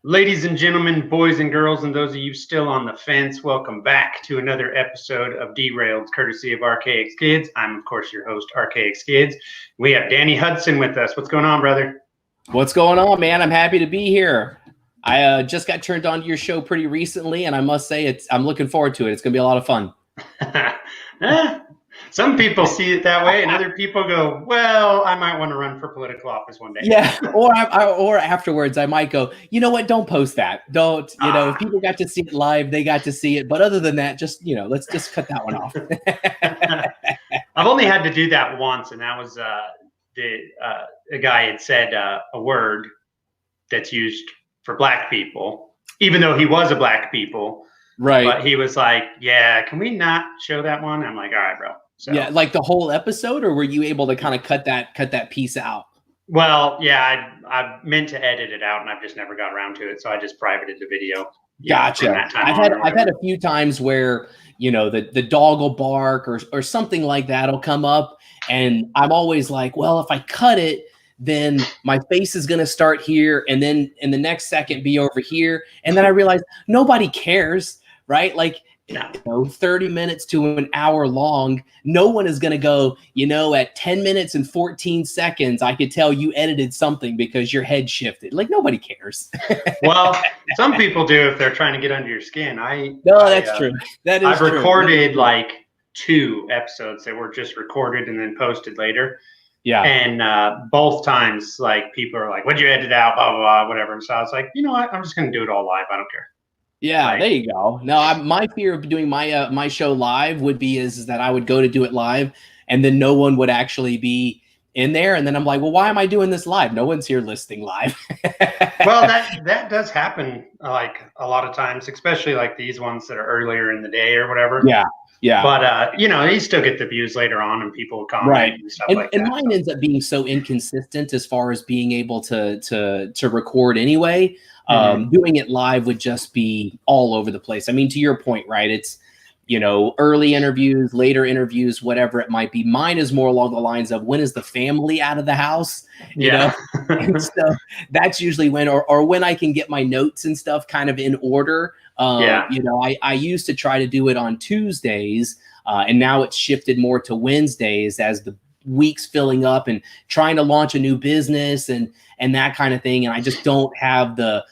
Ladies and gentlemen, boys and girls, and those of you still on the fence, welcome back to another episode of Derailed, courtesy of Arcaicskidz. I'm, of course, your host, Arcaicskidz. We have Danny Hudson with us. What's going on, brother? What's going on, man? I'm happy to be here. I just got turned on to your show pretty recently, and I must say I'm looking forward to it. It's going to be a lot of fun. Some people see it that way, and other people go, well, I might want to run for political office one day. Yeah, or afterwards, I might go, you know what, don't post that. Don't, if people got to see it live, they got to see it. But other than that, just, let's just cut that one off. I've only had to do that once, and that was a guy had said a word that's used for black people, even though he was a black people. Right. But he was like, yeah, can we not show that one? I'm like, all right, bro. So, yeah, like the whole episode, or were you able to kind of cut that piece out? Well, yeah, I meant to edit it out, and I've just never got around to it, so I just privated the video. Gotcha. I've had a few times where the dog will bark or something like that'll come up, and I'm always like, well, if I cut it, then my face is gonna start here, and then in the next second be over here, and then I realize nobody cares, right? Like. 30 minutes to an hour long. No one is going to go, at 10 minutes and 14 seconds, I could tell you edited something because your head shifted. Like, nobody cares. Well, some people do if they're trying to get under your skin. That's true. That is I've true. recorded like 2 episodes that were just recorded and then posted later. Yeah. And both times, like, people are like, what'd you edit out? Blah, blah, blah, whatever. And so I was like, you know what? I'm just going to do it all live. I don't care. Yeah, right. There you go. No, my fear of doing my show live would be is that I would go to do it live, and then no one would actually be in there, and then I'm like, well, why am I doing this live? No one's here listening live. Well, that does happen like a lot of times, especially like these ones that are earlier in the day or whatever. Yeah. Yeah. But you still get the views later on, and people comment right. and stuff like that. And mine ends up being so inconsistent as far as being able to record anyway. Doing it live would just be all over the place. I mean, to your point, right? It's, early interviews, later interviews, whatever it might be. Mine is more along the lines of when is the family out of the house, and so that's usually when, or when I can get my notes and stuff kind of in order. I used to try to do it on Tuesdays, and now it's shifted more to Wednesdays as the weeks filling up and trying to launch a new business and that kind of thing. And I just don't have the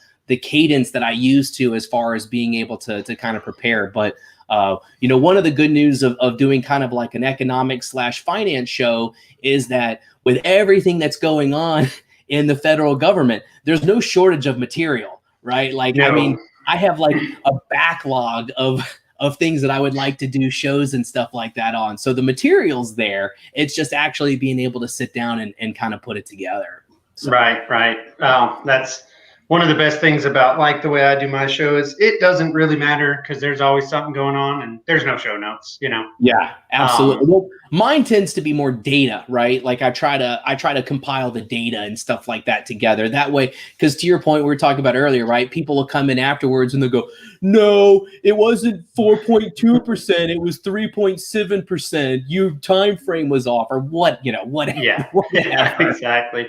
cadence that I used to as far as being able to kind of prepare. But, one of the good news of doing kind of like an economic/finance show is that with everything that's going on in the federal government, there's no shortage of material, right? Like, no. I mean, I have like a backlog of things that I would like to do shows and stuff like that on. So the material's there. It's just actually being able to sit down and kind of put it together. So. Right. That's one of the best things about like the way I do my show is it doesn't really matter because there's always something going on and there's no show notes, Yeah, absolutely. Well, mine tends to be more data, right? Like I try to compile the data and stuff like that together. That way, because to your point, we were talking about earlier, right? People will come in afterwards and they'll go, no, it wasn't 4.2%, it was 3.7%. Your time frame was off, or whatever. Yeah, exactly.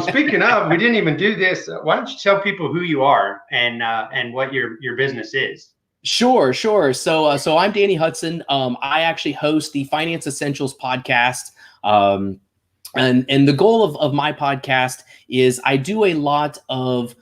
Speaking of, we didn't even do this. Why don't you tell people who you are and what your business is? Sure. So I'm Danny Hudson. I actually host the Finance Essentials podcast. And the goal of my podcast is I do a lot of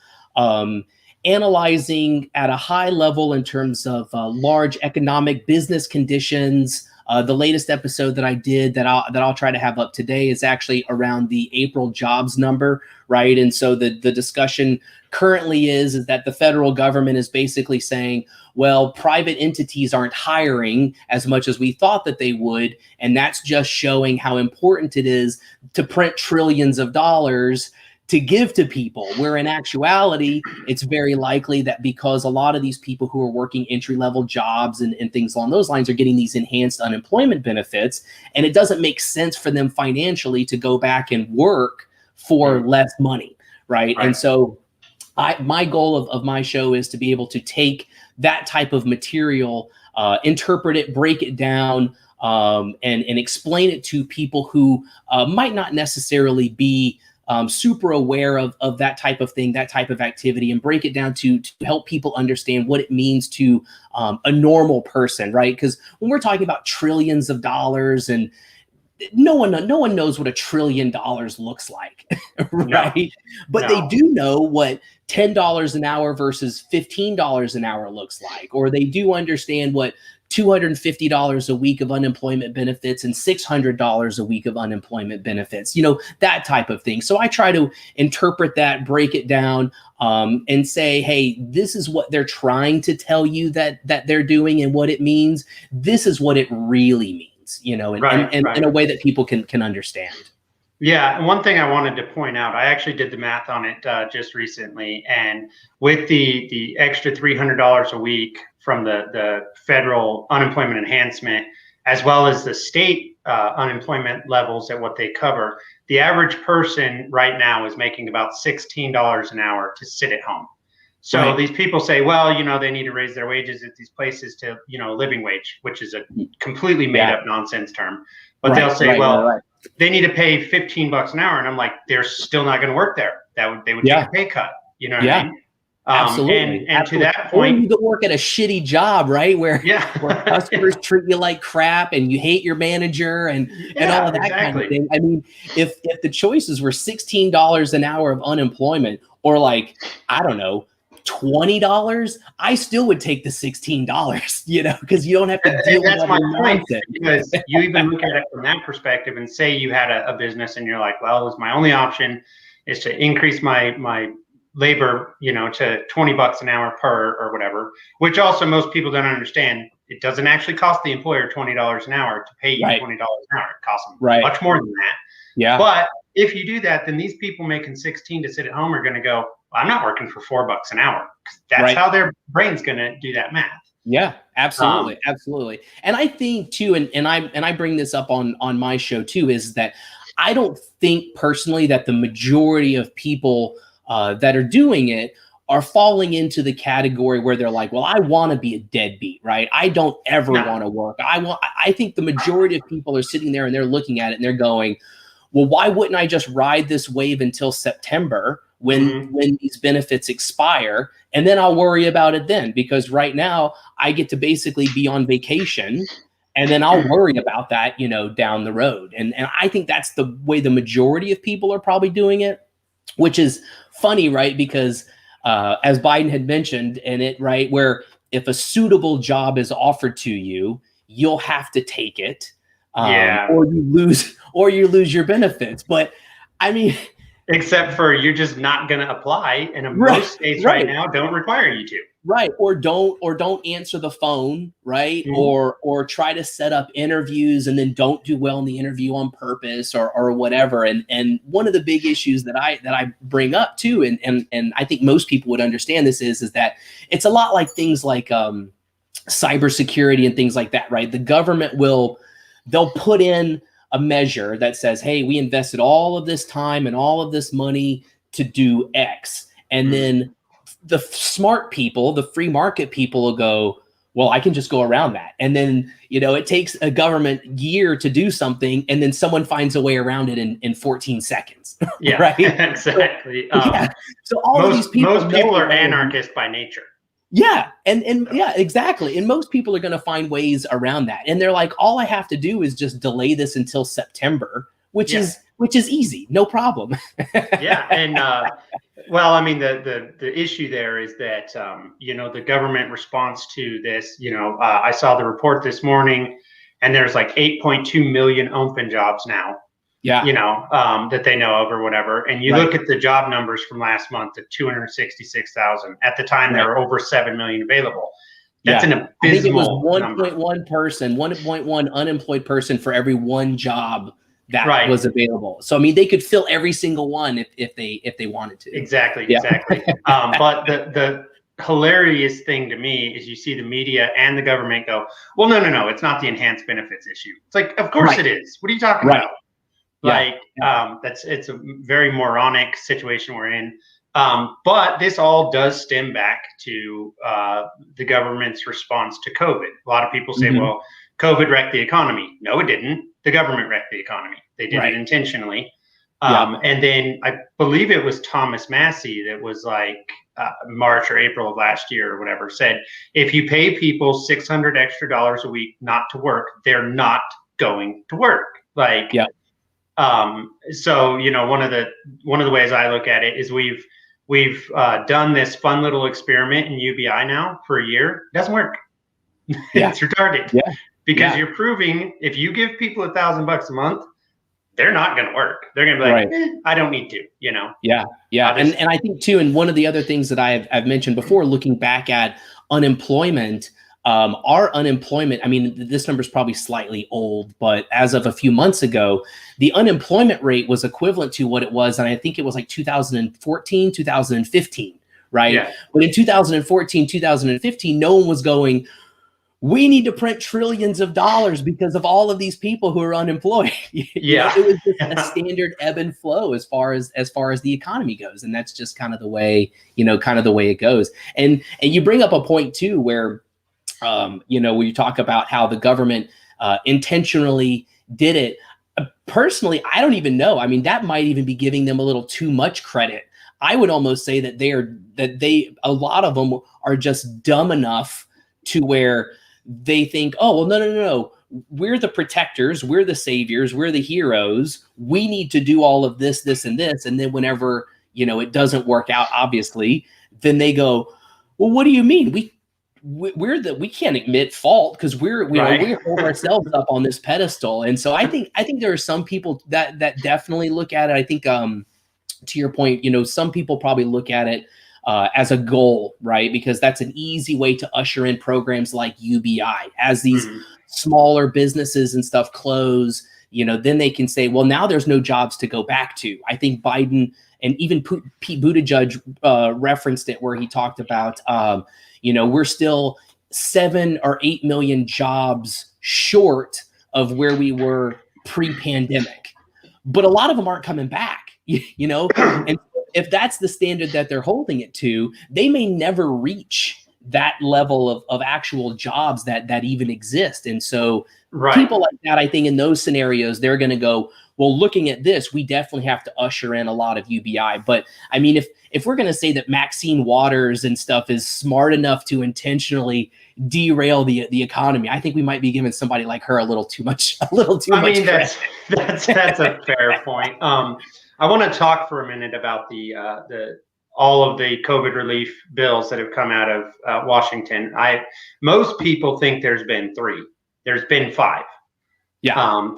analyzing at a high level in terms of large economic business conditions. The latest episode that I did that I'll try to have up today is actually around the April jobs number, right? And so the discussion currently is that the federal government is basically saying, well, private entities aren't hiring as much as we thought that they would, and that's just showing how important it is to print trillions of dollars to give to people, where in actuality, it's very likely that because a lot of these people who are working entry-level jobs and things along those lines are getting these enhanced unemployment benefits, and it doesn't make sense for them financially to go back and work for less money, right? And so my goal of my show is to be able to take that type of material, interpret it, break it down, and explain it to people who might not necessarily be super aware of that type of thing, that type of activity, and break it down to help people understand what it means to a normal person, right? Because when we're talking about trillions of dollars, and no one knows what $1 trillion looks like, right? No, But no. they do know what $10 an hour versus $15 an hour looks like, or they do understand what $250 a week of unemployment benefits and $600 a week of unemployment benefits, that type of thing. So I try to interpret that, break it down, and say, hey, this is what they're trying to tell you that they're doing and what it means. This is what it really means. Right. In a way that people can understand. Yeah, and one thing I wanted to point out, I actually did the math on it just recently, and with the extra $300 a week from the federal unemployment enhancement, as well as the state unemployment levels at what they cover, the average person right now is making about $16 an hour to sit at home. So these people say, well, they need to raise their wages at these places to, living wage, which is a completely made up nonsense term. But they'll say, they need to pay $15 an hour. And I'm like, they're still not going to work there. They would take a pay cut. You know what I mean? Absolutely. And to that point, or you go work at a shitty job, right? Where customers treat you like crap and you hate your manager and all of that kind of thing. I mean, if the choices were $16 an hour of unemployment, or like, I don't know, $20, I still would take the $16, because you don't have to deal with that nonsense. Because you even look at it from that perspective and say you had a business and you're like, well, it's my only option is to increase my labor, to $20 an hour per or whatever, which also most people don't understand. It doesn't actually cost the employer $20 an hour to pay you $20 an hour. It costs them much more than that. Yeah. But if you do that, then these people making 16 to sit at home are going to go, I'm not working for $4 an hour. That's how their brain's going to do that math. Yeah, absolutely. Absolutely. And I think too, and I bring this up on my show too, is that I don't think personally that the majority of people that are doing it are falling into the category where they're like, well, I want to be a deadbeat, right? I don't ever want to work. I think the majority of people are sitting there and they're looking at it and they're going, well, why wouldn't I just ride this wave until September when these benefits expire, and then I'll worry about it then, because right now I get to basically be on vacation, and then I'll worry about that, down the road. And I think that's the way the majority of people are probably doing it, which is funny, right? Because as Biden had mentioned in it, right, where if a suitable job is offered to you, you'll have to take it, or you lose your benefits. But I mean, except for you're just not going to apply, and most states right now don't require you to. Right. Or don't answer the phone, right? Or try to set up interviews and then don't do well in the interview on purpose or whatever. And one of the big issues that I bring up too, and I think most people would understand this is that it's a lot like things like cybersecurity and things like that, right? The government they'll put in a measure that says, hey, we invested all of this time and all of this money to do X. And then the smart people, the free market people will go, well, I can just go around that. And then, it takes a government year to do something, and then someone finds a way around it in 14 seconds. Yeah, right? Exactly. So most people are anarchists by nature. Yeah. And yeah, exactly. And most people are going to find ways around that. And they're like, all I have to do is just delay this until September, which is easy. No problem. Yeah. And well, I mean, the issue there is that, the government response to this, I saw the report this morning, and there's like 8.2 million open jobs now. Yeah. That they know of or whatever. And you look at the job numbers from last month at 266,000. At the time, there were over 7 million available. That's an abysmal I think it was 1.1 unemployed person for every one job that was available. So, I mean, they could fill every single one if they wanted to. Exactly. But the hilarious thing to me is you see the media and the government go, well, no, it's not the enhanced benefits issue. It's like, of course it is. What are you talking about? It's a very moronic situation we're in. But this all does stem back to the government's response to COVID. A lot of people say, well, COVID wrecked the economy. No, it didn't. The government wrecked the economy. They did it intentionally. And then I believe it was Thomas Massey that was like March or April of last year or whatever, said, if you pay people $600 extra a week not to work, they're not going to work. Like, so, you know, one of the ways I look at it is we've done this fun little experiment in UBI now for a year. It doesn't work. It's retarded. Because you're proving if you give people $1,000 a month, they're not going to work. They're going to be like, I don't need to, you know? And I think too, and one of the other things that I've mentioned before, looking back at unemployment, our unemployment, I mean, this number is probably slightly old, but as of a few months ago, the unemployment rate was equivalent to what it was. And I think it was like 2014, 2015, right? Yeah. But in 2014, 2015, no one was going, we need to print trillions of dollars because of all of these people who are unemployed. You know, it was just a standard ebb and flow as far as the economy goes. And that's just kind of the way, you know, kind of the way it goes. And you bring up a point too, where, you know, we talk about how the government intentionally did it. Personally, I don't even know. I mean, that might even be giving them a little too much credit. I would almost say that a lot of them are just dumb enough to where they think, oh, well, no. We're the protectors. We're the saviors. We're the heroes. We need to do all of this, this, and this. And then whenever, you know, it doesn't work out, obviously, then they go, well, what do you mean? We can't admit fault because we hold ourselves up on this pedestal. And so I think there are some people that definitely look at it. I think, to your point, you know, some people probably look at it as a goal, right? Because that's an easy way to usher in programs like UBI. As these smaller businesses and stuff close, you know, then they can say, well, now there's no jobs to go back to. I think Biden and even Pete Buttigieg referenced it, where he talked about, you know, we're still 7 or 8 million jobs short of where we were pre-pandemic. But a lot of them aren't coming back, you know? And if that's the standard that they're holding it to, they may never reach that level of actual jobs that even exist. And so people like that, I think in those scenarios, they're going to go, well, looking at this, we definitely have to usher in a lot of UBI. But I mean, if we're going to say that Maxine Waters and stuff is smart enough to intentionally derail the economy, I think we might be giving somebody like her a little too much. I mean, that's a fair point. I want to talk for a minute about all of the COVID relief bills that have come out of Washington. Most people think there's been 3. There's been 5.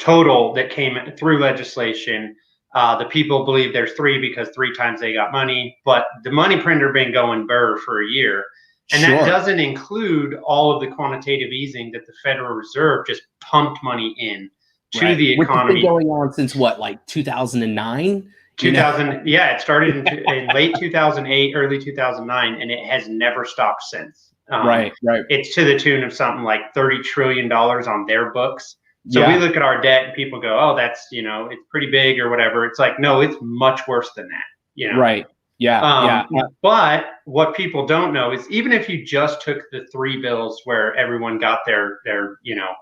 Total that came through legislation. The people believe there's 3 because 3 times they got money, but the money printer been going burr for a year. And that doesn't include all of the quantitative easing that the Federal Reserve just pumped money in to the economy. Which has been going on since what, like 2009? 2000, yeah, it started in late 2008, early 2009, and it has never stopped since. Right. It's to the tune of something like $30 trillion on their books. So we look at our debt and people go, oh, that's, you know, it's pretty big or whatever. It's like, no, it's much worse than that, you know? Right. Yeah. But what people don't know is even if you just took the 3 bills where everyone got their you know,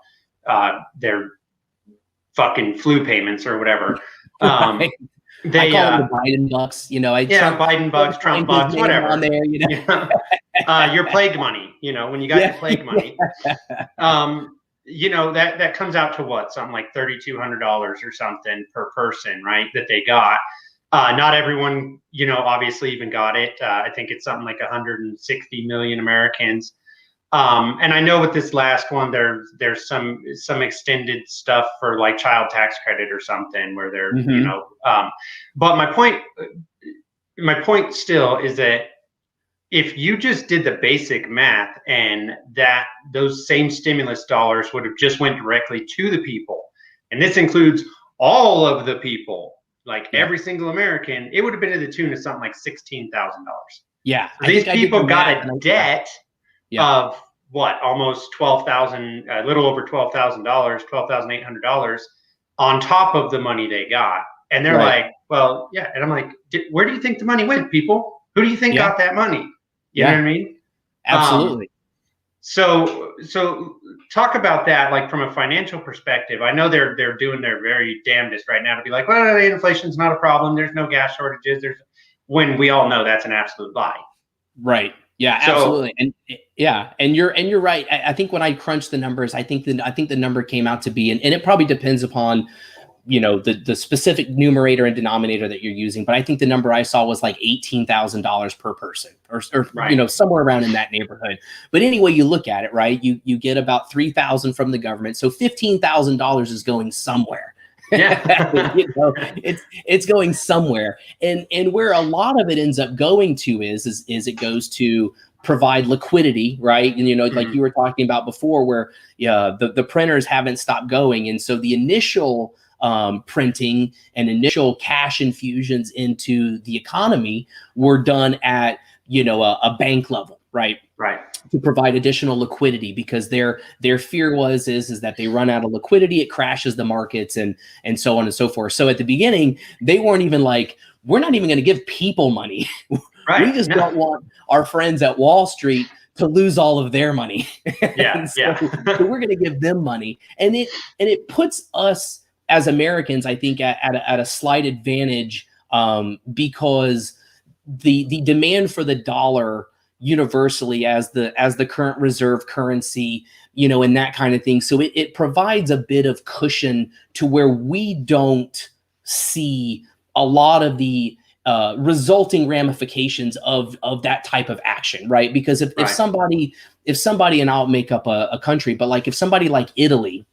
their fucking flu payments or whatever, they call them the Biden bucks, you know. Biden bucks, Trump bucks, whatever. On there, you know? Your plague money, you know, when you got your plague money, you know, that comes out to what, something like $3,200 or something per person, right? That they got. Not everyone, you know, obviously even got it. I think it's something like 160 million Americans. And I know with this last one, there's some extended stuff for like child tax credit or something where they're, you know, but my point still is that if you just did the basic math and that those same stimulus dollars would have just went directly to the people, and this includes all of the people, like every single American, it would have been to the tune of something like $16,000. Yeah. So these people got a debt of what, almost $12,000, a little over $12,000, $12,800 on top of the money they got. And they're like, well, yeah. And I'm like, where do you think the money went, people? Who do you think got that money? You know what I mean? Absolutely. So talk about that, like from a financial perspective. I know they're doing their very damnedest right now to be like, well, inflation's not a problem. There's no gas shortages. When we all know that's an absolute lie. Right. Yeah, absolutely. And yeah, and you're right. I think when I crunched the numbers, I think the number came out to be, and it probably depends upon, the specific numerator and denominator that you're using. But I think the number I saw was like $18,000 per person, or right. Somewhere around in that neighborhood. But anyway, you look at it, right? You get about $3,000 from the government, so $15,000 is going somewhere. Yeah. It's going somewhere, and where a lot of it ends up going to is it goes to provide liquidity, right? And like you were talking about before, where the printers haven't stopped going, and so the initial printing and initial cash infusions into the economy were done at a bank level, right? Right. To provide additional liquidity, because their fear is that they run out of liquidity, it crashes the markets, and so on and so forth. So at the beginning, they weren't even like, we're not even going to give people money. Right. We just don't want our friends at Wall Street to lose all of their money. Yeah. So we're going to give them money, and it puts us as Americans, I think, at a slight advantage, because the demand for the dollar universally as the current reserve currency, and that kind of thing. So it provides a bit of cushion to where we don't see a lot of the resulting ramifications of that type of action, right? Because if somebody, and I'll make up a country, but like if somebody like Italy,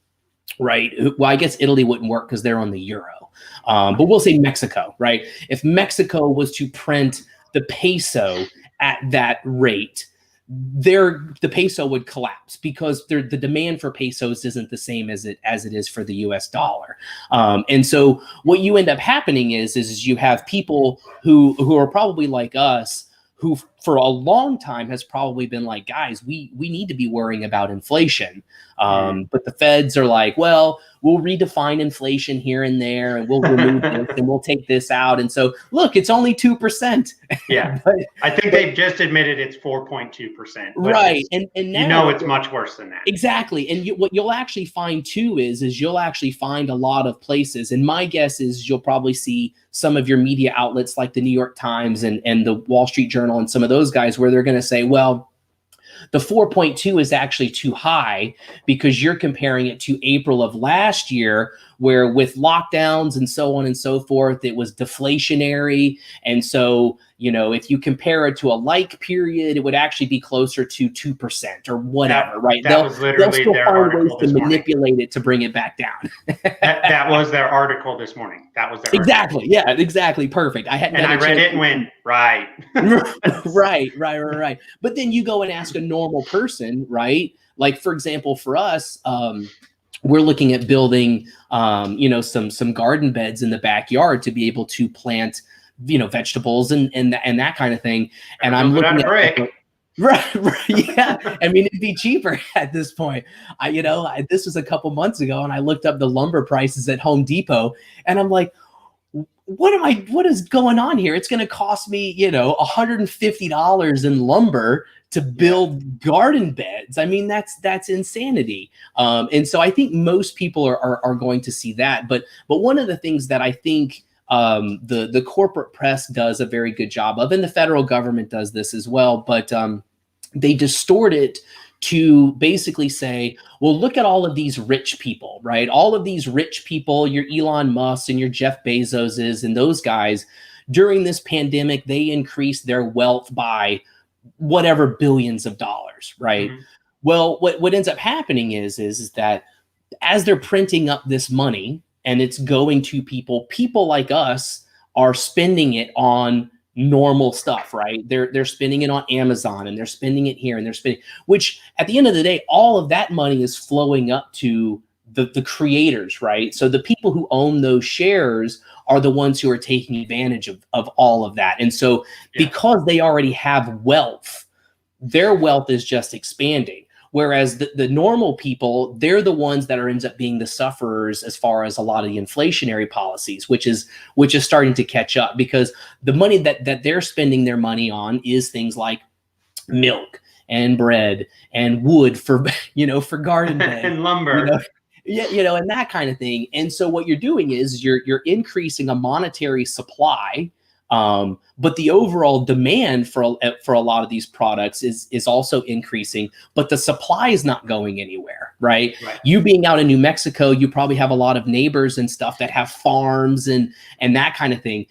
right? Well, I guess Italy wouldn't work because they're on the euro, but we'll say Mexico, right? If Mexico was to print the peso at that rate, the peso would collapse, because the demand for pesos isn't the same as it is for the US dollar. And so what you end up happening is you have people who are probably like us, who for a long time has probably been like, guys, we need to be worrying about inflation. But the feds are like, well, we'll redefine inflation here and there, and we'll remove this and we'll take this out. And so look, it's only 2%. Yeah. But I think they've just admitted it's 4.2%. Right. And now it's much worse than that. Exactly. And what you'll actually find too is you'll actually find a lot of places. And my guess is you'll probably see some of your media outlets like the New York Times and the Wall Street Journal and some of those guys, where they're going to say, well, the 4.2 is actually too high because you're comparing it to April of last year, where with lockdowns and so on and so forth, it was deflationary. And so, if you compare it to a like period, it would actually be closer to 2% or whatever, right? They'll still find ways to manipulate it to bring it back down. that was their article this morning. That was their exactly. Article. Yeah, exactly. Perfect. I read it and went, right. right. But then you go and ask a normal person, right? Like, for example, for us, we're looking at building, some garden beds in the backyard to be able to plant, vegetables and that kind of thing. And I'm looking at brick. Right. Yeah. I mean, it'd be cheaper at this point. This was a couple months ago, and I looked up the lumber prices at Home Depot, and I'm like, what is going on here? It's going to cost me, $150 in lumber to build garden beds. I mean, that's insanity. And so I think most people are going to see that. But one of the things that I think the corporate press does a very good job of, and the federal government does this as well, but they distort it to basically say, well, look at all of these rich people, right? All of these rich people, your Elon Musk and your Jeff Bezoses and those guys, during this pandemic, they increased their wealth by whatever billions of dollars, right? Mm-hmm. Well, what ends up happening is that as they're printing up this money and it's going to people like us are spending it on normal stuff, right? They're spending it on Amazon, and they're spending it here, and they're spending, which at the end of the day, all of that money is flowing up to the creators, right? So the people who own those shares are the ones who are taking advantage of all of that. And so because they already have wealth, their wealth is just expanding. Whereas the normal people, they're the ones that ends up being the sufferers as far as a lot of the inflationary policies, which is starting to catch up, because the money that they're spending their money on is things like milk and bread and wood for, for garden beds and lumber. Yeah, and that kind of thing. And so what you're doing is you're increasing a monetary supply, but the overall demand for a lot of these products is also increasing, but the supply is not going anywhere, right? You being out in New Mexico, you probably have a lot of neighbors and stuff that have farms and that kind of thing.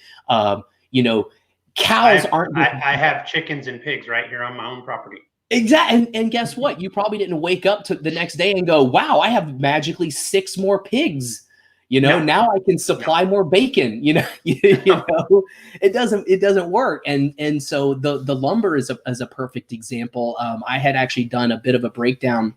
Cows aren't. I have chickens and pigs right here on my own property. Exactly. And guess what? You probably didn't wake up to the next day and go, wow, I have magically 6 more pigs. Now I can supply more bacon. It doesn't work. And so the lumber is a perfect example. I had actually done a bit of a breakdown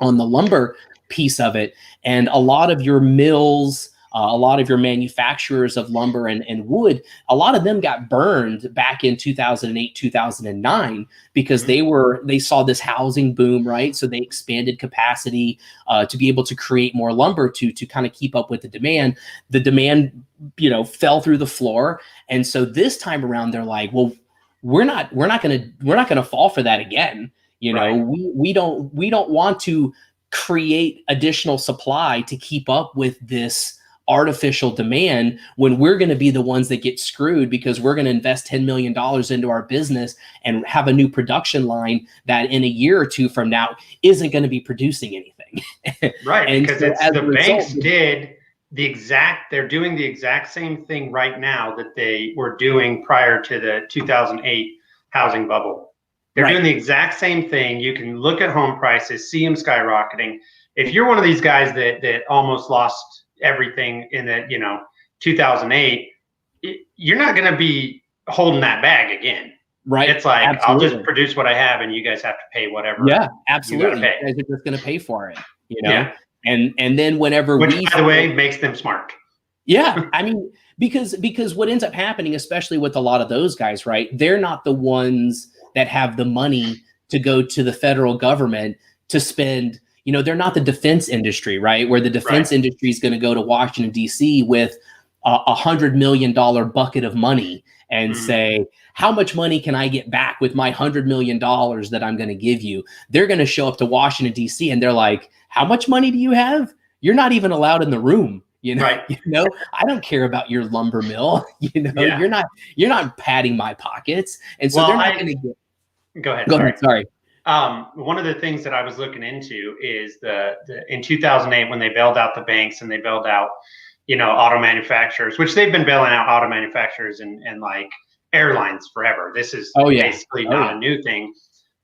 on the lumber piece of it, and a lot of your mills, a lot of your manufacturers of lumber and wood, a lot of them got burned back in 2008, 2009, because they saw this housing boom, right? So they expanded capacity to be able to create more lumber to kind of keep up with the demand. The demand, fell through the floor. And so this time around, they're like, well, we're not gonna fall for that again. We don't want to create additional supply to keep up with this artificial demand when we're going to be the ones that get screwed, because we're going to invest $10 million into our business and have a new production line that in a year or two from now isn't going to be producing anything. Right. And because so the banks they're doing the exact same thing right now that they were doing prior to the 2008 housing bubble. They're doing the exact same thing. You can look at home prices, see them skyrocketing. If you're one of these guys that almost lost everything in the 2008, you're not going to be holding that bag again, right? It's like, absolutely. I'll just produce what I have and you guys have to pay whatever. Yeah, absolutely. You guys are just going to pay for it, Yeah. And then whenever by the way, makes them smart. Yeah, I mean, because what ends up happening, especially with a lot of those guys, right? They're not the ones that have the money to go to the federal government to spend. They're not the defense industry, right? Where the defense industry is going to go to Washington, D.C. with $100 million bucket of money and say, how much money can I get back with my $100 million that I'm going to give you? They're going to show up to Washington, D.C. and they're like, how much money do you have? You're not even allowed in the room. I don't care about your lumber mill. You're not padding my pockets. And so they're not going to get. Go ahead. Sorry. One of the things that I was looking into is the in 2008 when they bailed out the banks and they bailed out, auto manufacturers, which they've been bailing out auto manufacturers and like airlines forever. This is basically not a new thing.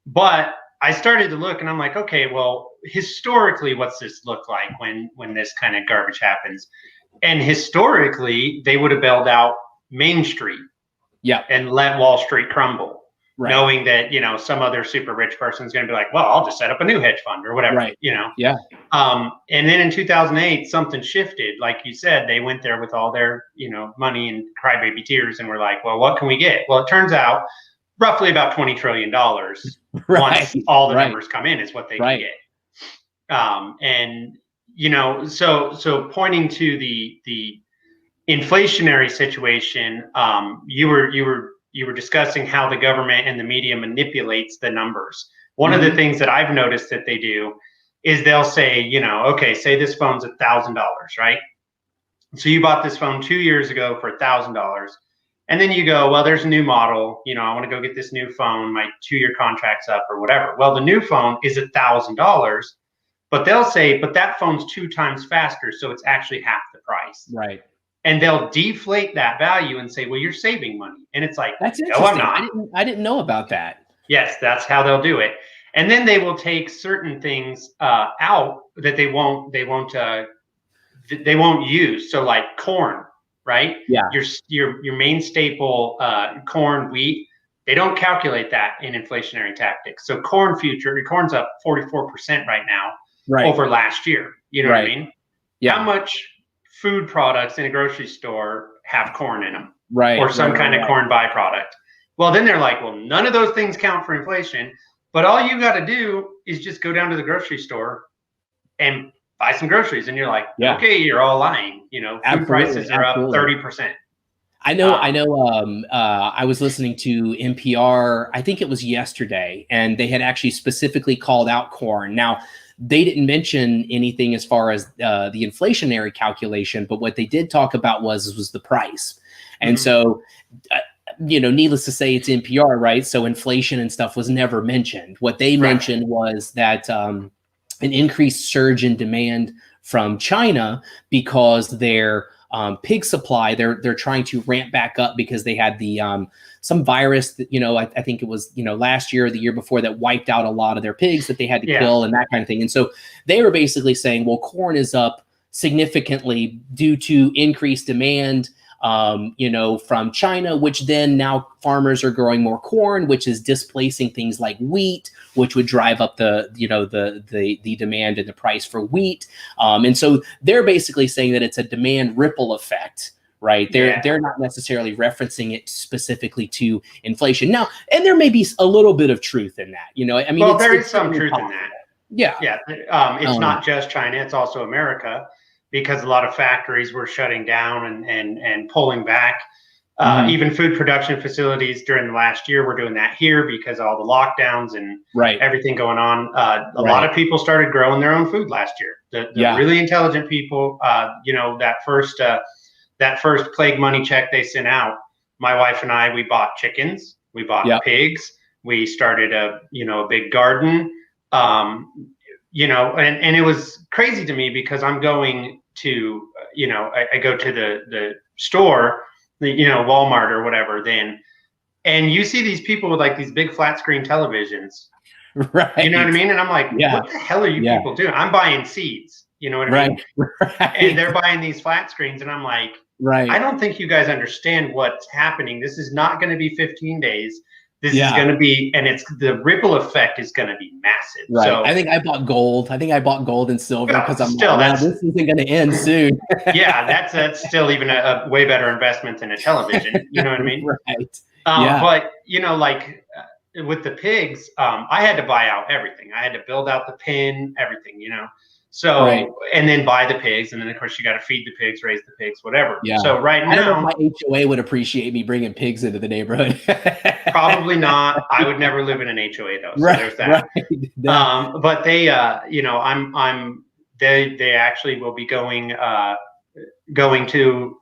But I started to look and I'm like, okay, well, historically, what's this look like when this kind of garbage happens? And historically, they would have bailed out Main Street and let Wall Street crumble. Right. Knowing that, some other super rich person is going to be like, well, I'll just set up a new hedge fund or whatever, Yeah. And then in 2008, something shifted. Like you said, they went there with all their, money and crybaby tears and were like, well, what can we get? Well, it turns out roughly about $20 trillion once all the numbers come in is what they can get. And, so pointing to the inflationary situation, you were discussing how the government and the media manipulates the numbers. One of the things that I've noticed that they do is they'll say, okay, say this phone's $1,000, right? So you bought this phone 2 years ago for $1,000. And then you go, well, there's a new model. I want to go get this new phone. My 2-year contract's up or whatever. Well, the new phone is $1,000, but they'll say, but that phone's 2 times faster. So it's actually half the price. Right. And they'll deflate that value and say, well, you're saving money. And it's like, that's interesting. No, I'm not. I didn't know about that. Yes, that's how they'll do it. And then they will take certain things out that they won't use. So like corn, right? Yeah. Your main staple, corn, wheat, they don't calculate that in inflationary tactics. So corn's up 44% right now over last year. You know what I mean? Yeah. How much food products in a grocery store have corn in them, or some kind of corn byproduct? Well, then they're like, well, none of those things count for inflation, but all you got to do is just go down to the grocery store and buy some groceries. And you're like, okay, you're all lying. Food prices are up 30%. I know. I was listening to NPR, I think it was yesterday, and they had actually specifically called out corn. Now, they didn't mention anything as far as the inflationary calculation, but what they did talk about was the price. And so, needless to say, it's NPR, right? So inflation and stuff was never mentioned. What they mentioned was that an increased surge in demand from China because their pig supply, they're trying to ramp back up because they had the some virus that, I think it was, last year or the year before that wiped out a lot of their pigs that they had to kill and that kind of thing. And so they were basically saying, well, corn is up significantly due to increased demand, from China, which then now farmers are growing more corn, which is displacing things like wheat, which would drive up the demand and the price for wheat. And so they're basically saying that it's a demand ripple effect, right? They're not necessarily referencing it specifically to inflation. Now, and there may be a little bit of truth in that, I mean, there is some truth in that. Yeah. It's not just China, it's also America, because a lot of factories were shutting down and pulling back. Even food production facilities during the last year were doing that here because of all the lockdowns and everything going on. A lot of people started growing their own food last year. The really intelligent people, that first plague money check they sent out, my wife and I, we bought chickens, we bought pigs, we started a big garden. And it was crazy to me because I'm going to, I go to the store, Walmart or whatever then, and you see these people with like these big flat screen televisions, right? You know what I mean? And I'm like, what the hell are you people doing? I'm buying seeds, you know what I mean? And they're buying these flat screens, and I'm like, I don't think you guys understand what's happening. This is not going to be 15 days. This is going to be, and the ripple effect is going to be massive. Right. So I think I bought gold. and silver because I'm still, this isn't going to end soon. That's still even a way better investment than a television. You know what I mean? Right. But like with the pigs, I had to buy out everything. I had to build out the pen, everything. So and then buy the pigs, and then of course you got to feed the pigs, raise the pigs, whatever. So right now, I don't know if my HOA would appreciate me bringing pigs into the neighborhood. Probably not. I would never live in an HOA though. So there's that. But they, they actually will be going to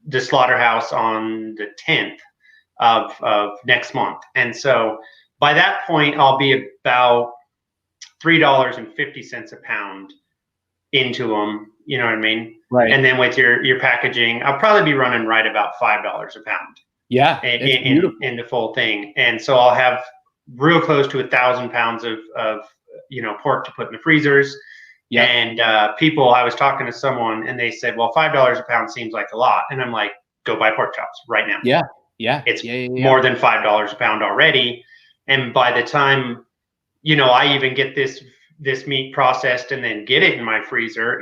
the slaughterhouse on the 10th of next month, and so by that point I'll be about $3.50 a pound into them, you know what I mean? Right. And then with your packaging, I'll probably be running right about $5 a pound. Yeah. In the full thing. And so I'll have real close to 1,000 pounds of pork to put in the freezers. Yeah. And I was talking to someone and they said, well, $5 a pound seems like a lot. And I'm like, go buy pork chops right now. Yeah. Yeah. It's more than $5 a pound already. And by the time, I even get this meat processed and then get it in my freezer,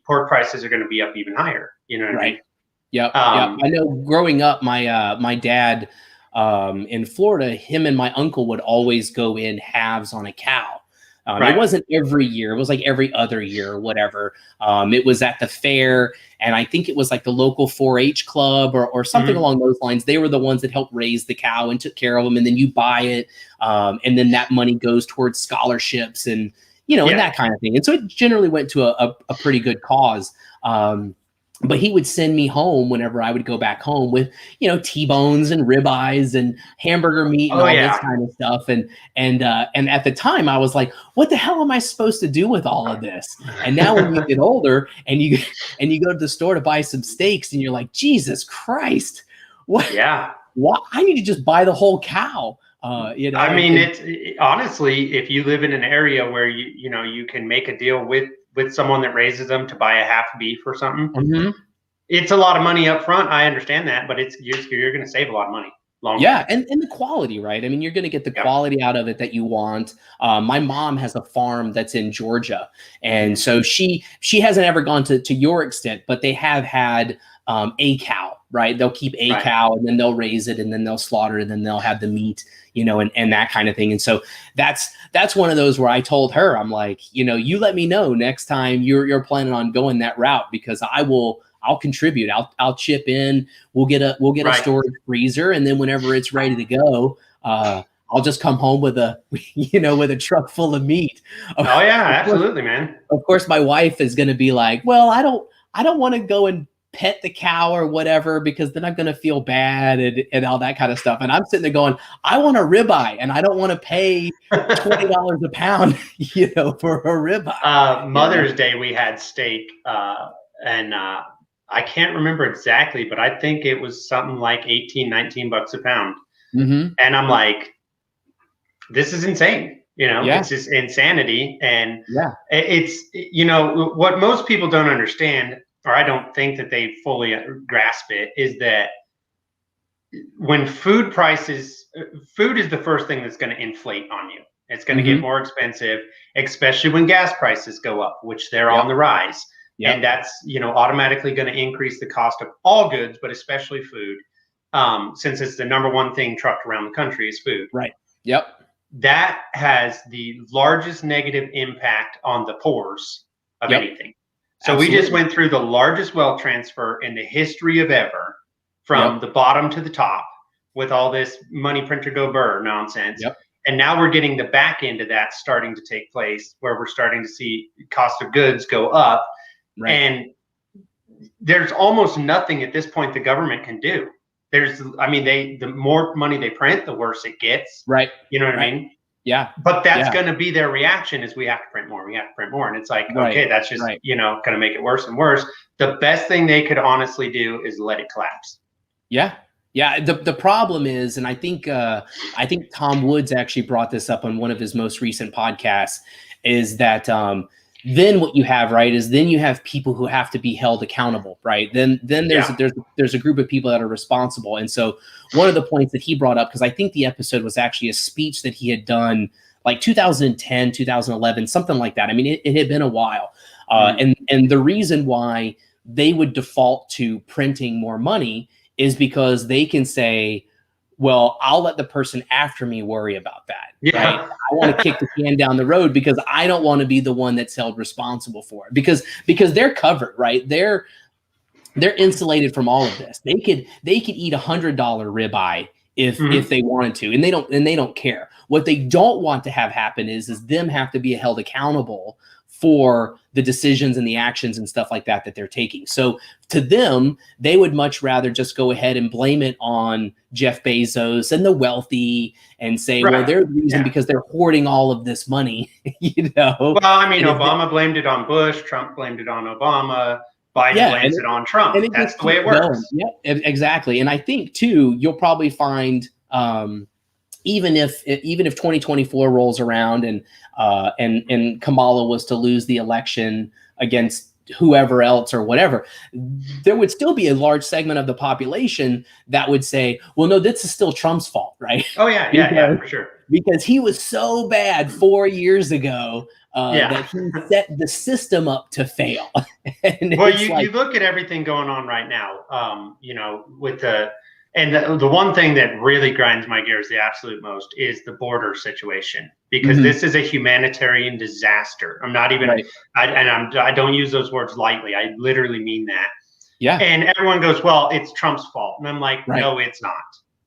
pork prices are going to be up even higher. You know what I mean? Yep. I know growing up, my dad in Florida, him and my uncle would always go in halves on a cow. It wasn't every year. It was like every other year or whatever. It was at the fair. And I think it was like the local 4-H club or something along those lines. They were the ones that helped raise the cow and took care of them. And then you buy it. And then that money goes towards scholarships and, and that kind of thing. And so it generally went to a pretty good cause. But he would send me home whenever I would go back home with, T-bones and ribeyes and hamburger meat and all this kind of stuff. And at the time I was like, what the hell am I supposed to do with all of this? And now when you get older and you go to the store to buy some steaks and you're like, Jesus Christ, what? Yeah. Why? I need to just buy the whole cow. I mean, it's honestly, if you live in an area where you can make a deal with someone that raises them to buy a half beef or something, it's a lot of money up front. I understand that, but you're going to save a lot of money. And the quality, right? I mean, you're going to get the quality out of it that you want. My mom has a farm that's in Georgia, and so she hasn't ever gone to your extent, but they have had a cow, right? They'll keep a cow and then they'll raise it and then they'll slaughter it and then they'll have the meat, and that kind of thing. And so that's one of those where I told her, I'm like, you let me know next time you're planning on going that route, because I will I'll contribute. I'll chip in. We'll get a storage freezer, and then whenever it's ready to go, I'll just come home with a with a truck full of meat. Oh yeah, absolutely, man. Of course, my wife is going to be like, well, I don't want to go and pet the cow or whatever, because then I'm going to feel bad and all that kind of stuff. And I'm sitting there going, I want a ribeye, and I don't want to pay $20 a pound, for a ribeye. Mother's Day, we had steak, and I can't remember exactly, but I think it was something like 18, 19 bucks a pound. Mm-hmm. And I'm like, this is insane. It's just insanity. And it's, what most people don't understand, or I don't think that they fully grasp it, is that when food is the first thing that's going to inflate on you. It's going to get more expensive, especially when gas prices go up, which they're on the rise. Yep. And that's, automatically going to increase the cost of all goods, but especially food, since it's the number one thing trucked around the country is food. Right. Yep. That has the largest negative impact on the poors of anything. So we just went through the largest wealth transfer in the history of ever, from the bottom to the top, with all this money printer go burr nonsense. Yep. And now we're getting the back end of that starting to take place, where we're starting to see cost of goods go up. Right. And there's almost nothing at this point the government can do. The more money they print, the worse it gets. Right. You know what I mean? Yeah. But that's going to be their reaction, is we have to print more. We have to print more. And it's like, okay, that's just, going to make it worse and worse. The best thing they could honestly do is let it collapse. Yeah. Yeah. The problem is, and I think Tom Woods actually brought this up on one of his most recent podcasts, is that, then what you have, right, is then you have people who have to be held accountable, right? Then there's a group of people that are responsible. And so one of the points that he brought up, because I think the episode was actually a speech that he had done like 2010, 2011, something like that. I mean, it had been a while. And the reason why they would default to printing more money is because they can say, well, I'll let the person after me worry about that. Yeah. Right? I want to kick the can down the road because I don't want to be the one that's held responsible for it, because they're covered, right? They're insulated from all of this. They could eat $100 ribeye if they wanted to, and they don't care. What they don't want to have happen is them have to be held accountable for the decisions and the actions and stuff like that they're taking. So to them, they would much rather just go ahead and blame it on Jeff Bezos and the wealthy and say, well, they're the reason because they're hoarding all of this money, Well, I mean, Obama blamed it on Bush, Trump blamed it on Obama, Biden blames it on Trump. That's the way it works. Yeah, exactly. And I think too, you'll probably find, even if 2024 rolls around and Kamala was to lose the election against whoever else or whatever, there would still be a large segment of the population that would say, well, no, this is still Trump's fault, right? Oh yeah, for sure. Because he was so bad 4 years ago that he set the system up to fail. And well, you look at everything going on right now, with the one thing that really grinds my gears the absolute most is the border situation, because this is a humanitarian disaster. I'm not even, I don't use those words lightly. I literally mean that. Yeah. And everyone goes, well, it's Trump's fault. And I'm like, no, it's not.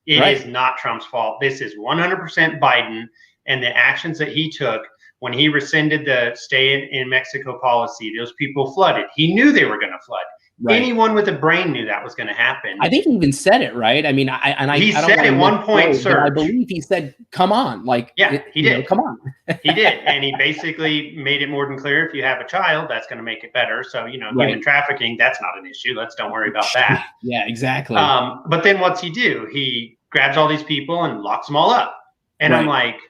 It is not Trump's fault. This is 100% Biden and the actions that he took when he rescinded the stay in Mexico policy. Those people flooded. He knew they were going to flood. Right. Anyone with a brain knew that was going to happen. I think he even said it, right? I mean, he said at one point, sir, I believe he said, "Come on!" Like, he did. Come on, he did, and he basically made it more than clear. If you have a child, that's going to make it better. So, human trafficking, that's not an issue. Don't worry about that. Yeah, exactly. But then what's he do? He grabs all these people and locks them all up, and I'm like.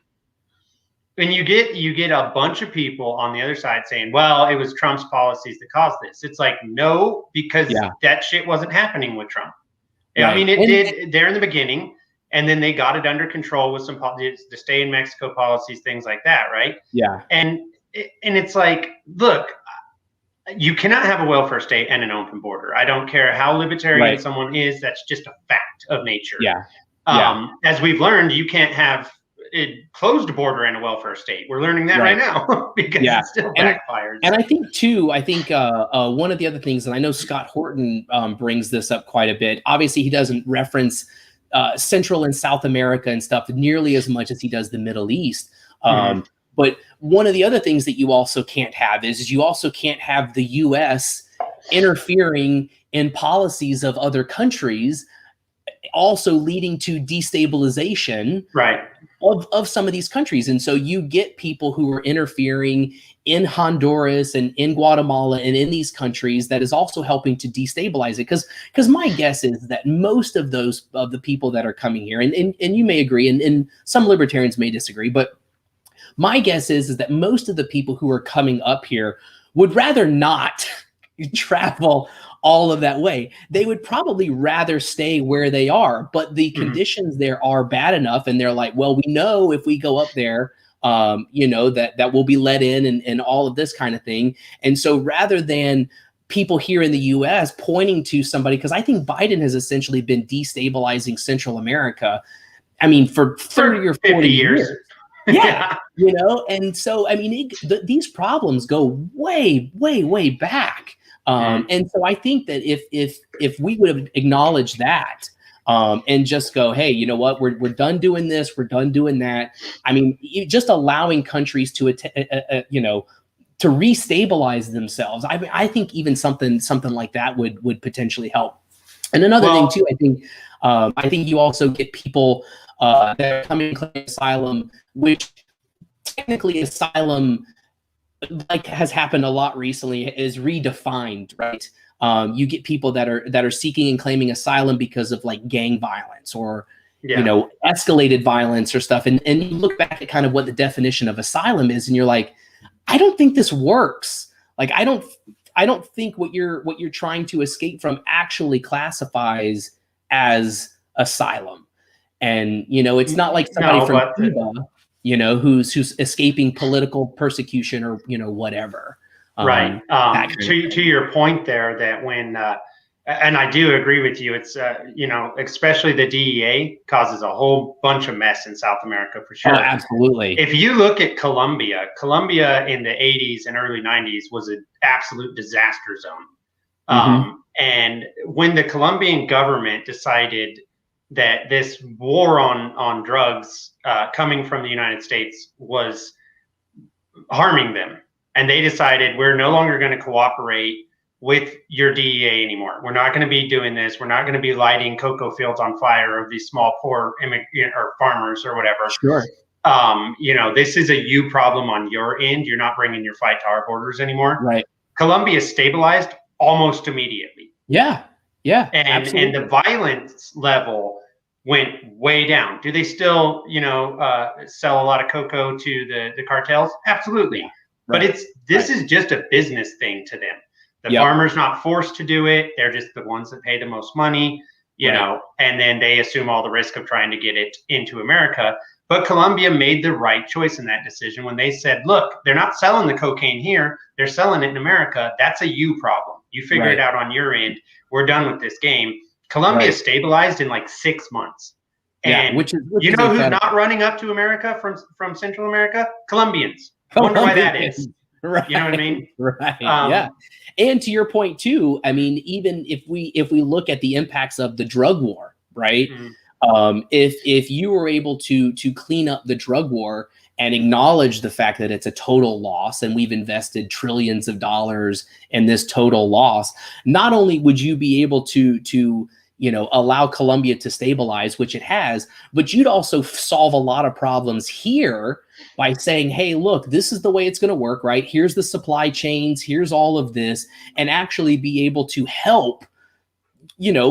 And you get a bunch of people on the other side saying, well, it was Trump's policies that caused this. It's like, no, because that shit wasn't happening with Trump. Right. I mean, it did there in the beginning, and then they got it under control with some the stay in Mexico policies, things like that, right? Yeah. And it's like, look, you cannot have a welfare state and an open border. I don't care how libertarian someone is. That's just a fact of nature. Yeah. As we've learned, you can't have it closed a border and a welfare state. We're learning that right now because it still backfires. And I think too, one of the other things, and I know Scott Horton brings this up quite a bit. Obviously, he doesn't reference Central and South America and stuff nearly as much as he does the Middle East. But one of the other things that you also can't have is you also can't have the U.S. interfering in policies of other countries, also leading to destabilization of some of these countries. And so you get people who are interfering in Honduras and in Guatemala and in these countries that is also helping to destabilize it. Because my guess is that most of the people that are coming here, and you may agree, and some libertarians may disagree, but my guess is that most of the people who are coming up here would rather not travel all of that way. They would probably rather stay where they are, but the conditions there are bad enough. And they're like, well, we know if we go up there, that we'll be let in and all of this kind of thing. And so rather than people here in the US pointing to somebody, because I think Biden has essentially been destabilizing Central America, I mean, for 30 or 40 years. Yeah, and so, I mean, these problems go way, way, way back. And so I think that if we would have acknowledged that and just go, hey, you know what, we're done doing this, we're done doing that. I mean, just allowing countries to to restabilize themselves. I think even something like that would potentially help. And another thing too, I think you also get people that are coming and claiming asylum, which technically asylum, like has happened a lot recently, is redefined, right? You get people that are seeking and claiming asylum because of like gang violence or escalated violence or stuff, and you look back at kind of what the definition of asylum is, and you're like, I don't think this works. Like I don't think what you're trying to escape from actually classifies as asylum. And it's not like somebody from Cuba, who's escaping political persecution or whatever. Right. To your point there, that when and I do agree with you, it's especially the DEA causes a whole bunch of mess in South America for sure. Oh, absolutely. If you look at Colombia in the 80s and early 90s was an absolute disaster zone. And when the Colombian government decided that this war on drugs coming from the United States was harming them, and they decided, we're no longer going to cooperate with your DEA anymore. We're not going to be doing this. We're not going to be lighting cocoa fields on fire of these small, poor or farmers or whatever. Sure. This is a you problem on your end. You're not bringing your fight to our borders anymore. Right. Colombia stabilized almost immediately. Yeah. Yeah. And the violence level went way down. Do they still, sell a lot of cocoa to the cartels? Absolutely. Yeah. Right. But this is just a business thing to them. The farmer's not forced to do it. They're just the ones that pay the most money, and then they assume all the risk of trying to get it into America. But Colombia made the right choice in that decision when they said, look, they're not selling the cocaine here. They're selling it in America. That's a you problem. You figure it out on your end. We're done with this game. Colombia stabilized in like 6 months. And which is who's not running up to America from Central America? Colombians. I wonder why that is. Right. You know what I mean? Right. Yeah. And to your point too, I mean, even if we look at the impacts of the drug war, right? If you were able to clean up the drug war and acknowledge the fact that it's a total loss and we've invested trillions of dollars in this total loss, not only would you be able to allow Colombia to stabilize, which it has, but you'd also solve a lot of problems here by saying, hey, look, this is the way it's going to work, right? Here's the supply chains, here's all of this, and actually be able to help,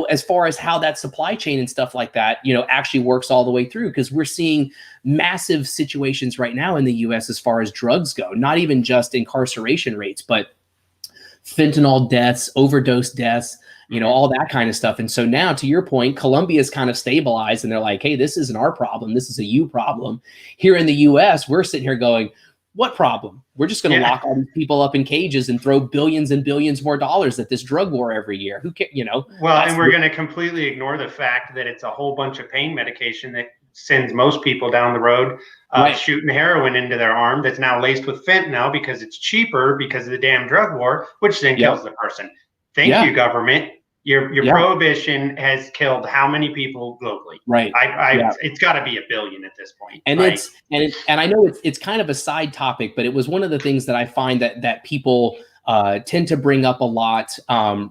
as far as how that supply chain and stuff like that, actually works all the way through. Because we're seeing massive situations right now in the US as far as drugs go, not even just incarceration rates, but fentanyl deaths, overdose deaths, all that kind of stuff. And so now, to your point, Colombia is kind of stabilized and they're like, hey, this isn't our problem. This is a you problem. Here in the US, we're sitting here going, what problem? We're just going to lock all these people up in cages and throw billions and billions more dollars at this drug war every year. Who cares? Well, and we're going to completely ignore the fact that it's a whole bunch of pain medication that sends most people down the road Right. shooting heroin into their arm that's now laced with fentanyl because it's cheaper because of the damn drug war, which then kills the person. Thank you, government. Your prohibition has killed how many people globally? Right. It's got to be 1 billion at this point. And like, and I know it's kind of a side topic, but it was one of the things that I find that people tend to bring up a lot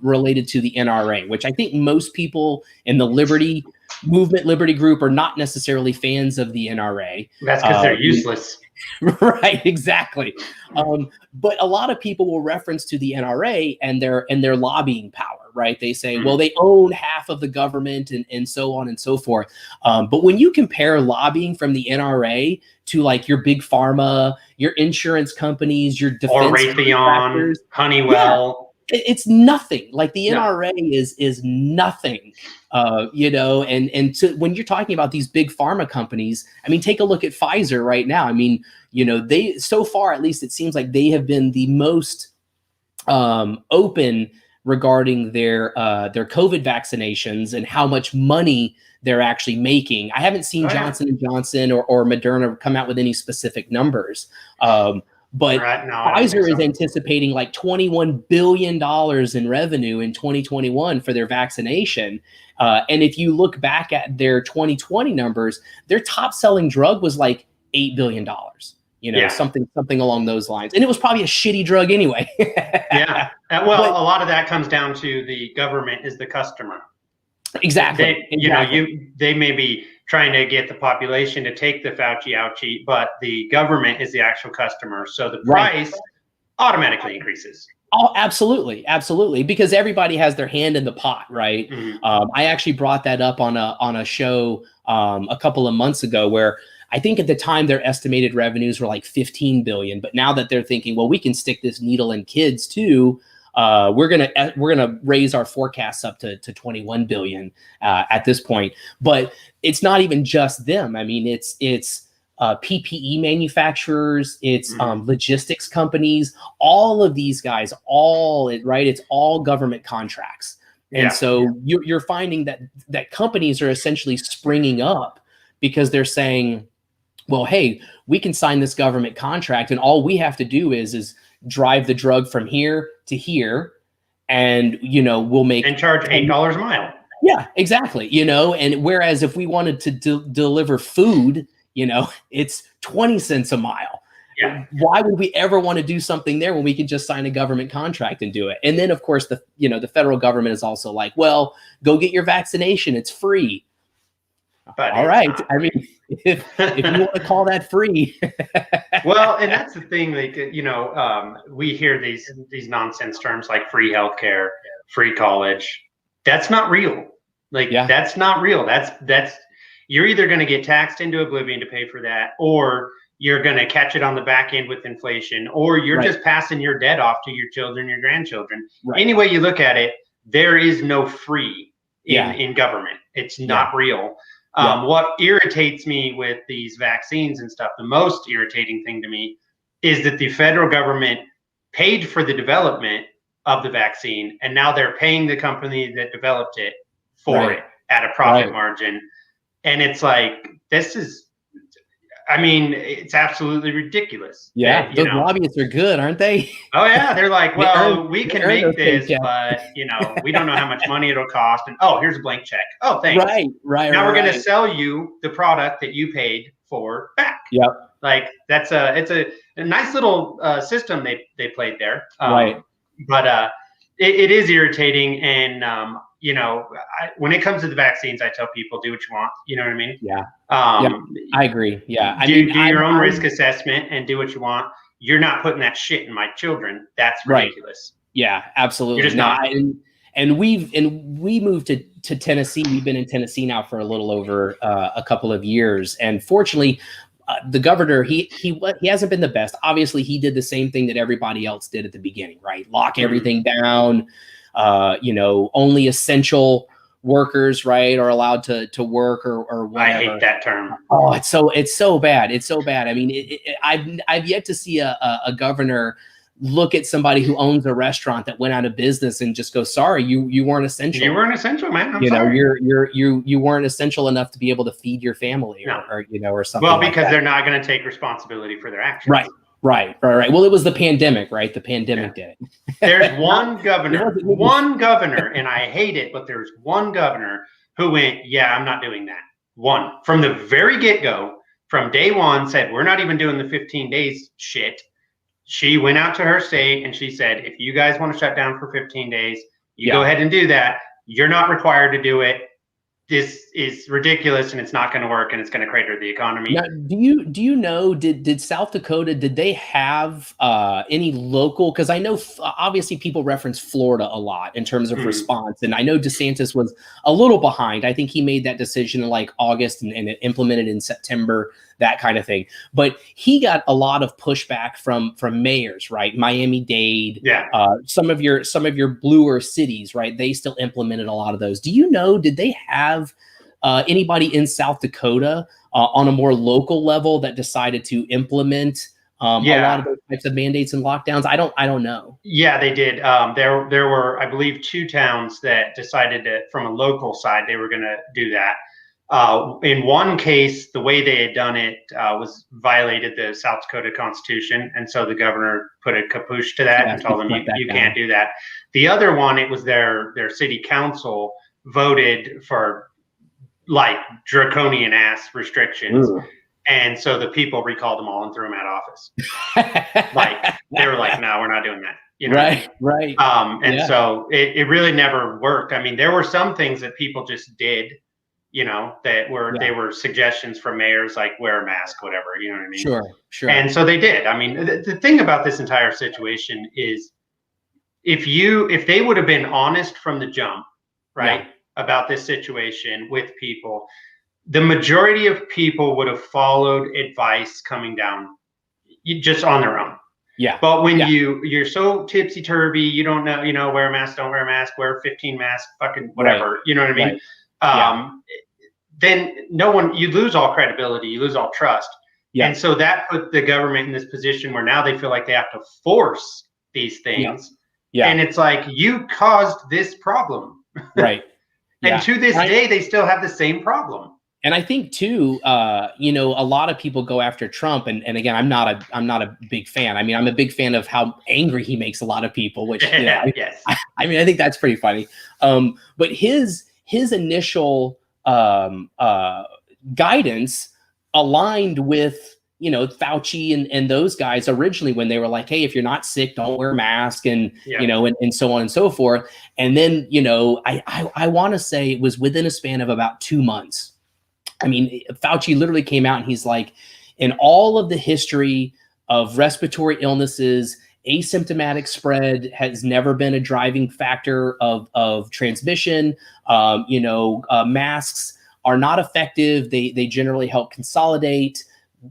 related to the NRA, which I think most people in the liberty movement, liberty group, are not necessarily fans of the NRA. That's because they're useless. Right, exactly. But a lot of people will reference to the NRA and their lobbying power, right? They say, well, they own half of the government and so on and so forth. But when you compare lobbying from the NRA to like your big pharma, your insurance companies, your defense or Raytheon, Honeywell, it's nothing. Like the NRA is nothing. And so when you're talking about these big pharma companies, I mean, take a look at Pfizer right now. I mean, they, so far, at least it seems like they have been the most open regarding their COVID vaccinations and how much money they're actually making. I haven't seen Johnson & Johnson or Moderna come out with any specific numbers. But Pfizer is anticipating like $21 billion in revenue in 2021 for their vaccination. And if you look back at their 2020 numbers, their top selling drug was like $8 billion, something along those lines. And it was probably a shitty drug anyway. Well, a lot of that comes down to the government is the customer. Exactly. They may be trying to get the population to take the Fauci ouchie, but the government is the actual customer. So the price automatically increases. Oh, absolutely. Absolutely. Because everybody has their hand in the pot, right? I actually brought that up on a show a couple of months ago where I think at the time their estimated revenues were like 15 billion. But now that they're thinking, well, we can stick this needle in kids too. We're gonna raise our forecasts up to 21 billion at this point. But it's not even just them. I mean, it's PPE manufacturers, it's logistics companies, all of these guys, it's all government contracts. And so you're finding that companies are essentially springing up because they're saying, well, hey, we can sign this government contract and all we have to do is drive the drug from here to here, and we'll make and charge $8 a mile. Yeah, exactly. And whereas if we wanted to deliver food, it's 20 cents a mile. Yeah. Why would we ever want to do something there when we can just sign a government contract and do it? And then of course the federal government is also like, well, go get your vaccination. It's free. But all right. I mean, if you want to call that free. Well, and that's the thing, like, we hear these nonsense terms like free healthcare, free college. That's not real. That's not real. That's you're either going to get taxed into oblivion to pay for that, or you're going to catch it on the back end with inflation, or you're just passing your debt off to your children, your grandchildren. Any way you look at it, there is no free in government. It's not real. What irritates me with these vaccines and stuff, the most irritating thing to me is that the federal government paid for the development of the vaccine, and now they're paying the company that developed it for it at a profit margin. And it's like, it's absolutely ridiculous. Yeah, those lobbyists are good, aren't they? Oh yeah, they're like, well, we can make this, but we don't know how much money it'll cost. And here's a blank check. Oh, thanks. Right. Now we're going to sell you the product that you paid for back. Yep. Like it's a nice little system they played there. But it is irritating, and when it comes to the vaccines, I tell people, do what you want. You know what I mean? Yeah. I agree. Yeah. Do your own risk assessment and do what you want. You're not putting that shit in my children. That's ridiculous. Yeah, absolutely. You're just not. And we moved to Tennessee. We've been in Tennessee now for a little over a couple of years. And fortunately, the governor, he hasn't been the best. Obviously, he did the same thing that everybody else did at the beginning, right? Lock everything down. Only essential workers, right, are allowed to work or whatever. I hate that term. Oh, it's so bad. It's so bad. I mean, I've yet to see a governor look at somebody who owns a restaurant that went out of business and just go, sorry, you weren't essential. You weren't essential, man. I'm you sorry. know, you weren't essential enough to be able to feed your family or you know, or something. Well, like because that. they're not going to take responsibility for their actions. Right. Well, it was the pandemic, right? The pandemic did it. There's one governor, and I hate it, but there's one governor who went, yeah, I'm not doing that. One, from the very get-go, from day one, said, we're not even doing the 15 days shit. She went out to her state and she said, if you guys want to shut down for 15 days, you go ahead and do that. You're not required to do it. This is ridiculous and it's not going to work and it's going to crater the economy. Now, do you know, did South Dakota, did they have any local, because I know obviously people reference Florida a lot in terms of response, and I know DeSantis was a little behind. I think he made that decision in like August and it implemented in September, that kind of thing. But he got a lot of pushback from mayors, right? Miami-Dade, some of your bluer cities, right? They still implemented a lot of those. Do you know, did they have anybody in South Dakota on a more local level that decided to implement a lot of those types of mandates and lockdowns? I don't know. Yeah, they did. There were, I believe, 2 towns that decided that from a local side they were going to do that. In one case, the way they had done it was violated the South Dakota Constitution, and so the governor put a caboose to that and told them you can't do that. The other one, it was their city council voted for like draconian ass restrictions. And so the people recalled them all and threw them out of office. Like they were like, no, we're not doing that. You know? Right. So it really never worked. I mean, there were some things that people just did, you know, that were, they were suggestions from mayors, like wear a mask, whatever, you know what I mean? Sure. And so they did. I mean, the thing about this entire situation is if they would have been honest from the jump, right? About this situation with people, the majority of people would have followed advice coming down just on their own. But when you're so tipsy turvy, you don't know, you know, wear a mask, don't wear a mask, wear 15 masks, fucking whatever, you know what I mean? Then you lose all credibility, you lose all trust. And so that put the government in this position where now they feel like they have to force these things. And it's like, you caused this problem. And to this day, they still have the same problem. And I think too, you know, a lot of people go after Trump, and again, I'm not a big fan. I mean, I'm a big fan of how angry he makes a lot of people, which you know, I mean, I think that's pretty funny. But his initial guidance aligned with, you know, Fauci and those guys originally when they were like, hey, if you're not sick, don't wear a mask, and you know, and so on and so forth. And then, you know, I want to say it was within a span of about 2 months. I mean, Fauci literally came out and he's like, in all of the history of respiratory illnesses, asymptomatic spread has never been a driving factor of transmission. You know, masks are not effective. They generally help consolidate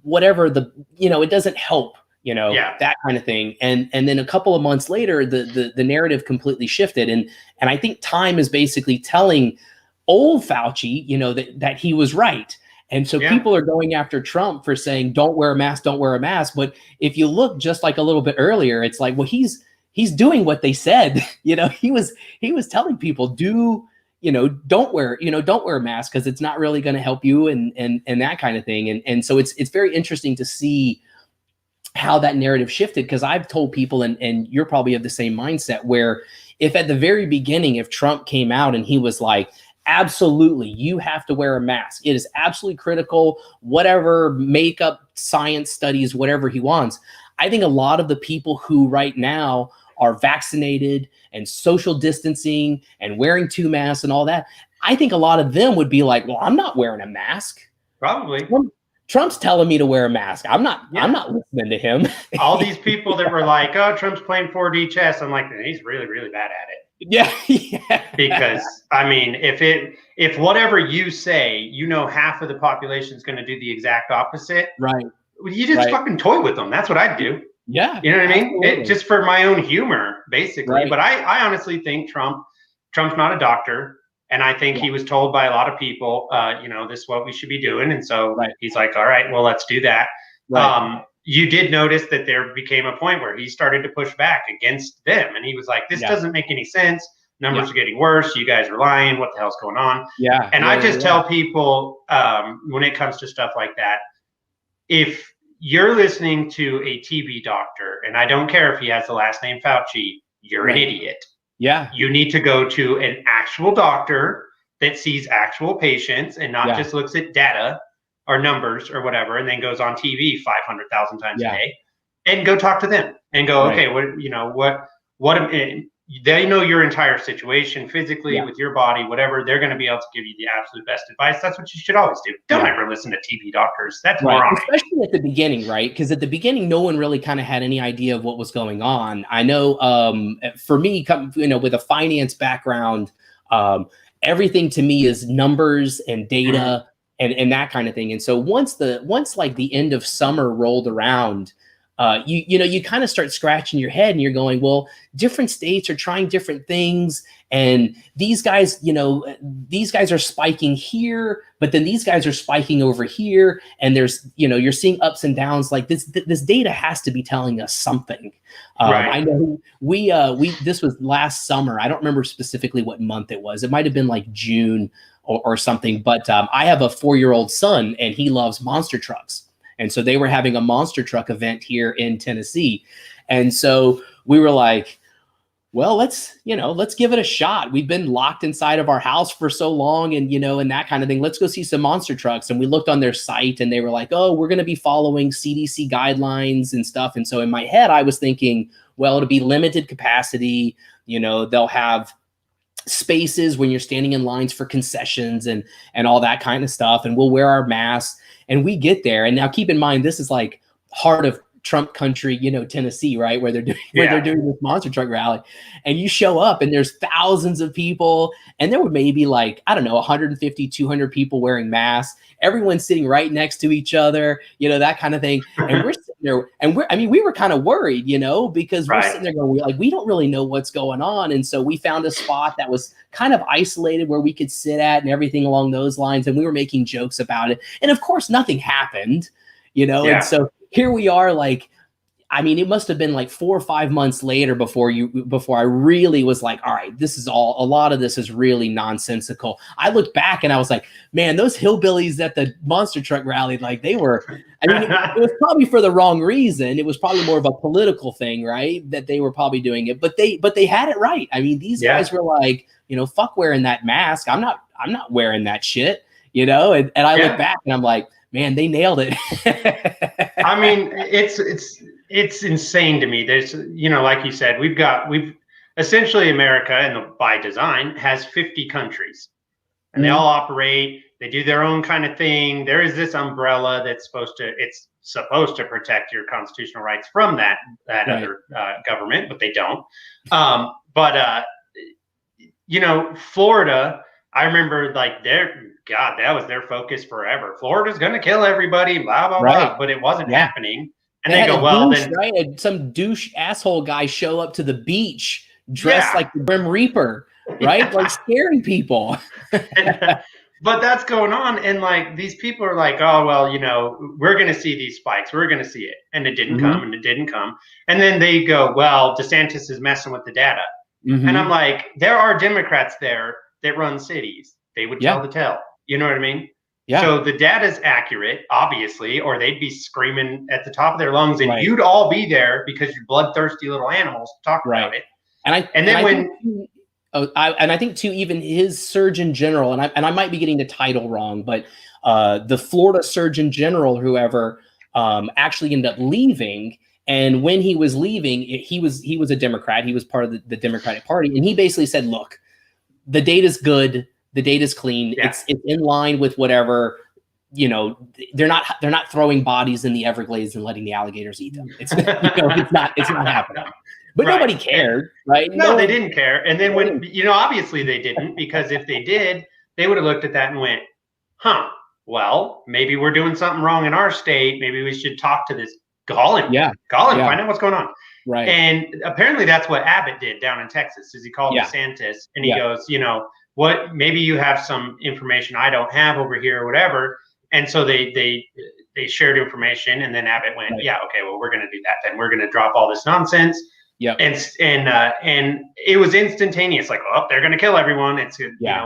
whatever you know, it doesn't help, you know, that kind of thing. And then a couple of months later, the narrative completely shifted. And I think time is basically telling old Fauci, you know, that he was right. And so people are going after Trump for saying, don't wear a mask, don't wear a mask. But if you look just like a little bit earlier, it's like, well, he's doing what they said. You know, he was telling people, don't wear a mask because it's not really going to help you and that kind of thing. And so it's very interesting to see how that narrative shifted, because I've told people, and you're probably of the same mindset, where if at the very beginning, if Trump came out and he was like, absolutely, you have to wear a mask, it is absolutely critical, whatever makeup, science studies, whatever he wants, I think a lot of the people who right now are vaccinated and social distancing and wearing 2 masks and all that, I think a lot of them would be like, well, I'm not wearing a mask. Probably. Trump's telling me to wear a mask. I'm not listening to him. All these people that were like, oh, Trump's playing 4D chess. I'm like, he's really, really bad at it. Because I mean, if whatever you say, you know, half of the population is going to do the exact opposite. Right. You just fucking toy with them. That's what I'd do. Yeah. You know what I mean? Just for my own humor, basically. Right. But I honestly think Trump's not a doctor. And I think he was told by a lot of people, you know, this is what we should be doing. And so he's like, all right, well, let's do that. Right. you did notice that there became a point where he started to push back against them. And he was like, this doesn't make any sense. Numbers are getting worse. You guys are lying. What the hell's going on? And I just tell people when it comes to stuff like that, if you're listening to a TB doctor, and I don't care if he has the last name Fauci, you're an idiot. You need to go to an actual doctor that sees actual patients and not just looks at data or numbers or whatever, and then goes on TV 500,000 times a day, and go talk to them and go, okay, what they know your entire situation physically with your body, whatever. They're going to be able to give you the absolute best advice. That's what you should always do. Don't ever listen to TB doctors. That's moronic. Especially at the beginning, right? Because at the beginning, no one really kind of had any idea of what was going on. I know for me, with a finance background, everything to me is numbers and data and that kind of thing. And so once like the end of summer rolled around, you kind of start scratching your head and you're going, well, different states are trying different things. And these guys, these guys are spiking here, but then these guys are spiking over here. And there's, you're seeing ups and downs. Like this data has to be telling us something. I know this was last summer. I don't remember specifically what month it was. It might've been like June or something, but I have a 4-year-old son and he loves monster trucks. And so they were having a monster truck event here in Tennessee. And so we were like, well, let's give it a shot. We've been locked inside of our house for so long and, and that kind of thing. Let's go see some monster trucks. And we looked on their site and they were like, oh, we're going to be following CDC guidelines and stuff. And so in my head, I was thinking, well, it'll be limited capacity. They'll have spaces when you're standing in lines for concessions and all that kind of stuff. And we'll wear our masks. And we get there. And now keep in mind, this is like heart of Trump country, Tennessee, right? Where they're doing this monster truck rally. And you show up and there's thousands of people. And there were maybe 150, 200 people wearing masks. Everyone's sitting right next to each other, that kind of thing. And we're sitting there and we were kind of worried, because we're sitting there going, we don't really know what's going on. And so we found a spot that was kind of isolated where we could sit at and everything along those lines. And we were making jokes about it. And of course, nothing happened, and so here we are, it must have been 4 or 5 months later before I really was like, all right, a lot of this is really nonsensical. I looked back and I was like, man, those hillbillies at the monster truck rally, they were, it was probably for the wrong reason. It was probably more of a political thing, right? That they were probably doing it, but they had it right. These guys were like, fuck wearing that mask. I'm not wearing that shit, and I look back and I'm like, man, they nailed it. It's insane to me. There's, like you said, we've essentially America, and by design, has 50 countries, and they all operate. They do their own kind of thing. There is this umbrella that's supposed to protect your constitutional rights from that other government, but they don't. Florida, I remember that was their focus forever. Florida's going to kill everybody, blah, blah, blah. But it wasn't happening. And they go, well, then some douche asshole guy show up to the beach dressed like the Grim Reaper, right? Like scaring people. But that's going on. And these people are like, oh, well, we're going to see these spikes. We're going to see it. And it didn't come and it didn't come. And then they go, well, DeSantis is messing with the data. And I'm like, there are Democrats there that run cities. They would tell the tale. You know what I mean? Yeah. So the data's accurate, obviously, or they'd be screaming at the top of their lungs, and you'd all be there because you're bloodthirsty little animals to talk about it. I think too, even his Surgeon General, and I might be getting the title wrong, but the Florida Surgeon General, whoever, actually ended up leaving. And when he was leaving, he was a Democrat. He was part of the Democratic Party, and he basically said, "Look, the data's good. The data's clean. It's in line with whatever, they're not throwing bodies in the Everglades and letting the alligators eat them. It's it's not happening." But nobody cared, right? No, they didn't care. And then when obviously they didn't, because if they did, they would have looked at that and went, well, maybe we're doing something wrong in our state. Maybe we should talk to this Gollin. Find out what's going on. Right. And apparently that's what Abbott did down in Texas, is he called DeSantis and he goes, what, maybe you have some information I don't have over here or whatever. And so they shared information, and then Abbott went, yeah, okay, well, we're going to do that. Then we're going to drop all this nonsense. Yeah. And it was instantaneous. Like, oh, they're going to kill everyone. It's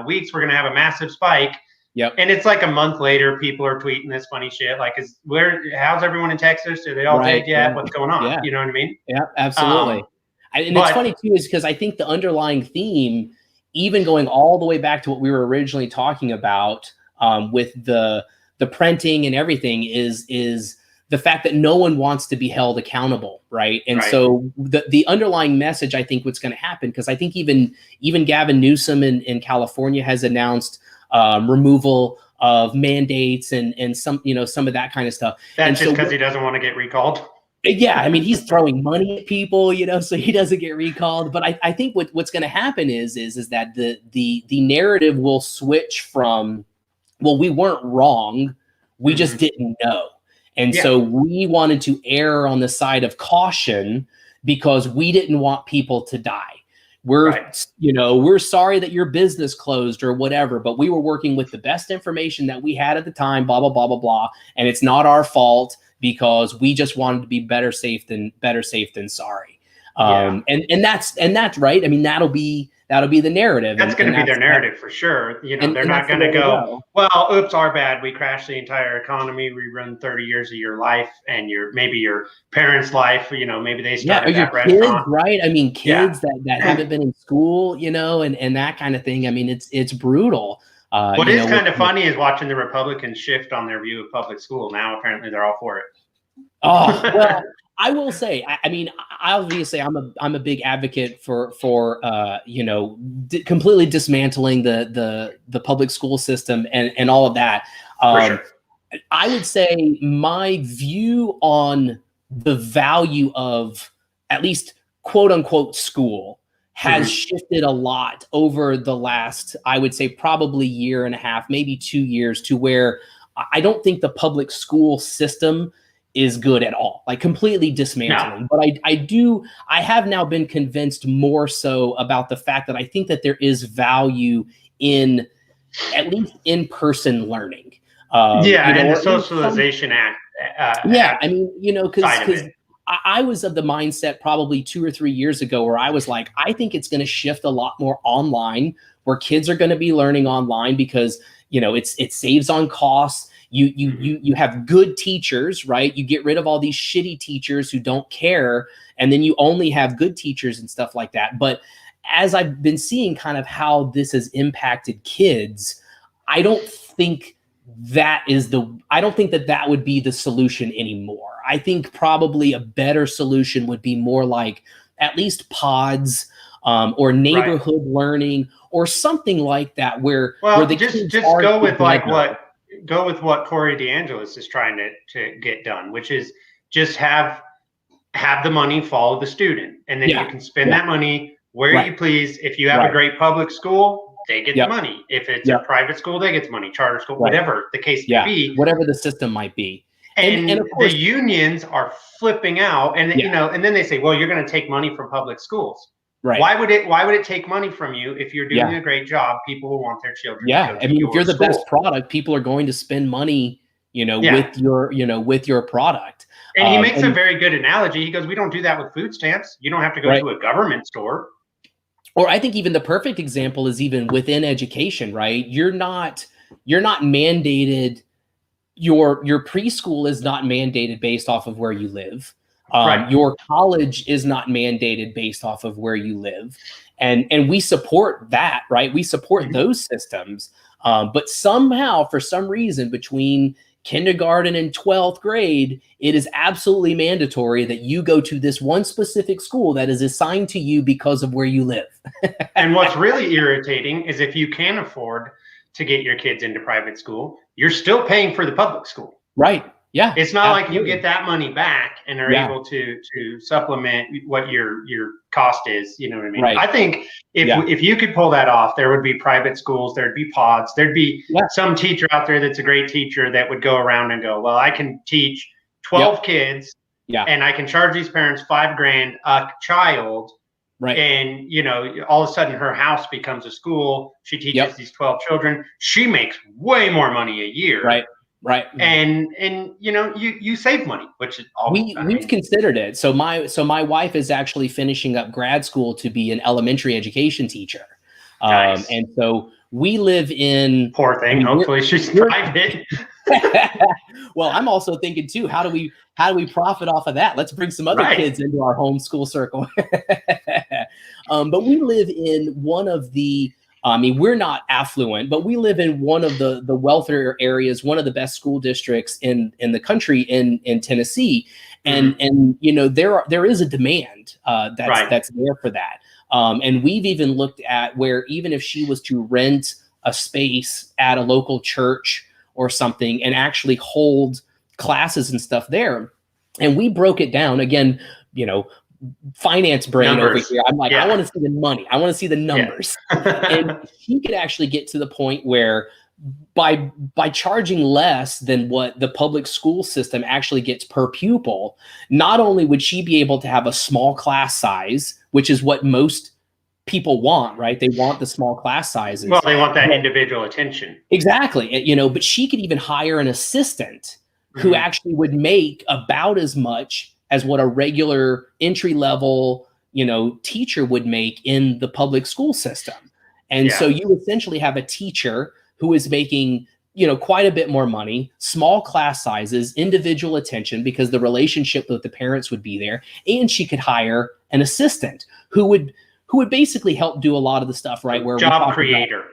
weeks. We're going to have a massive spike. Yep. And it's like a month later, people are tweeting this funny shit. Like, how's everyone in Texas? Are they all dead yet? What's going on? Yeah. You know what I mean? Yeah, absolutely. And it's funny too, is because I think the underlying theme, even going all the way back to what we were originally talking about, with the printing and everything, is the fact that no one wants to be held accountable, right? And so the underlying message, I think, what's going to happen, because I think even Gavin Newsom in California has announced removal of mandates and some of that kind of stuff. That's just because he doesn't want to get recalled. Yeah, I mean, he's throwing money at people, so he doesn't get recalled. But I think what's going to happen is that the narrative will switch from, well, we weren't wrong, we just didn't know. And so we wanted to err on the side of caution because we didn't want people to die. We're sorry that your business closed or whatever, but we were working with the best information that we had at the time, blah, blah, blah, blah, blah. And it's not our fault because we just wanted to be better safe than sorry. And that's right. I mean, that'll be the narrative. That's going to be their narrative for sure. They're not going to go, well, oops, our bad. We crashed the entire economy. We run 30 years of your life and maybe your parents' life. Maybe they started that restaurant. Kids, right? I mean, kids that haven't been in school, and that kind of thing. I mean, it's brutal. What is kind of funny is watching the Republicans shift on their view of public school. Now, apparently, they're all for it. Oh, well. I will say, I mean, obviously, I'm a big advocate for completely dismantling the public school system and all of that. Sure. I would say my view on the value of at least quote unquote school has shifted a lot over the last, I would say, probably year and a half, maybe 2 years, to where I don't think the public school system is good at all, like completely dismantling. No. But I have now been convinced more so about the fact that I think that there is value in at least in-person learning. And the socialization act. I mean, because I was of the mindset probably 2 or 3 years ago where I was like, I think it's going to shift a lot more online, where kids are going to be learning online because, it saves on costs. You have good teachers, right? You get rid of all these shitty teachers who don't care, and then you only have good teachers and stuff like that. But as I've been seeing kind of how this has impacted kids, I don't think that would be the solution anymore. I think probably a better solution would be more like at least pods, or neighborhood learning or something like that, where the just go with what Corey DeAngelis is trying to get done, which is just have the money follow the student, and then you can spend that money where you please. If you have a great public school, they get the money. If it's a private school, they get the money. Charter school, whatever the case may be, whatever the system might be. And of course, the unions are flipping out, and and then they say, well, you're going to take money from public schools. Right. Why would it take money from you if you're doing a great job? People will want their children. Yeah. I mean, if you're the best product, people are going to spend money, with your product. And he makes a very good analogy. He goes, we don't do that with food stamps. You don't have to go to a government store. Or I think even the perfect example is even within education, right? You're not mandated. Your preschool is not mandated based off of where you live. Your college is not mandated based off of where you live. And we support that, right? We support those systems. But somehow, for some reason, between kindergarten and 12th grade, it is absolutely mandatory that you go to this one specific school that is assigned to you because of where you live. And what's really irritating is if you can afford to get your kids into private school, you're still paying for the public school. Right. Yeah. It's not like you get that money back and are able to supplement what your cost is. You know what I mean? Right. I think if you could pull that off, there would be private schools, there'd be pods, there'd be some teacher out there that's a great teacher that would go around and go, well, I can teach 12 kids and I can charge these parents $5,000 a child. Right. And, all of a sudden her house becomes a school. She teaches these 12 children. She makes way more money a year. Right. Right. And you save money, which is always we've considered it. So my wife is actually finishing up grad school to be an elementary education teacher. Nice. And so we live in, poor thing. Hopefully she's private. Well, I'm also thinking too, how do we profit off of that? Let's bring some other kids into our homeschool circle. But we live in one of the, I mean, we're not affluent, but we live in one of the wealthier areas, one of the best school districts in the country in Tennessee. And there is a demand that's there for that. And we've even looked at where even if she was to rent a space at a local church or something and actually hold classes and stuff there, and we broke it down again, finance brain over here. I'm like, I want to see the money. I want to see the numbers. And she could actually get to the point where by charging less than what the public school system actually gets per pupil, not only would she be able to have a small class size, which is what most people want, right? They want the small class sizes. Well, they want that individual attention. Exactly. But she could even hire an assistant who actually would make about as much as what a regular entry level, teacher would make in the public school system. And so you essentially have a teacher who is making, quite a bit more money, small class sizes, individual attention, because the relationship with the parents would be there. And she could hire an assistant who would basically help do a lot of the stuff, right? Where job creator.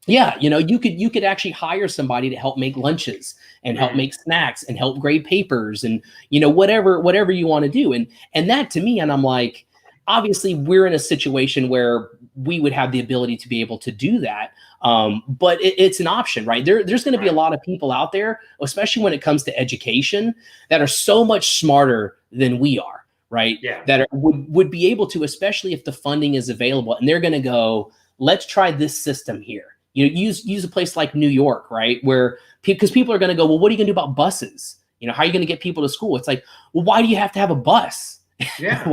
You could actually hire somebody to help make lunches and help make snacks and help grade papers and, whatever you want to do. And that to me, and I'm like, obviously we're in a situation where we would have the ability to be able to do that. But it's an option, right? There's going to be a lot of people out there, especially when it comes to education, that are so much smarter than we are, right? Yeah. That would be able to, especially if the funding is available, and they're going to go, let's try this system here. Use a place like New York, right? Where, because people are going to go, well, what are you going to do about buses? How are you going to get people to school? It's like, well, why do you have to have a bus? Yeah.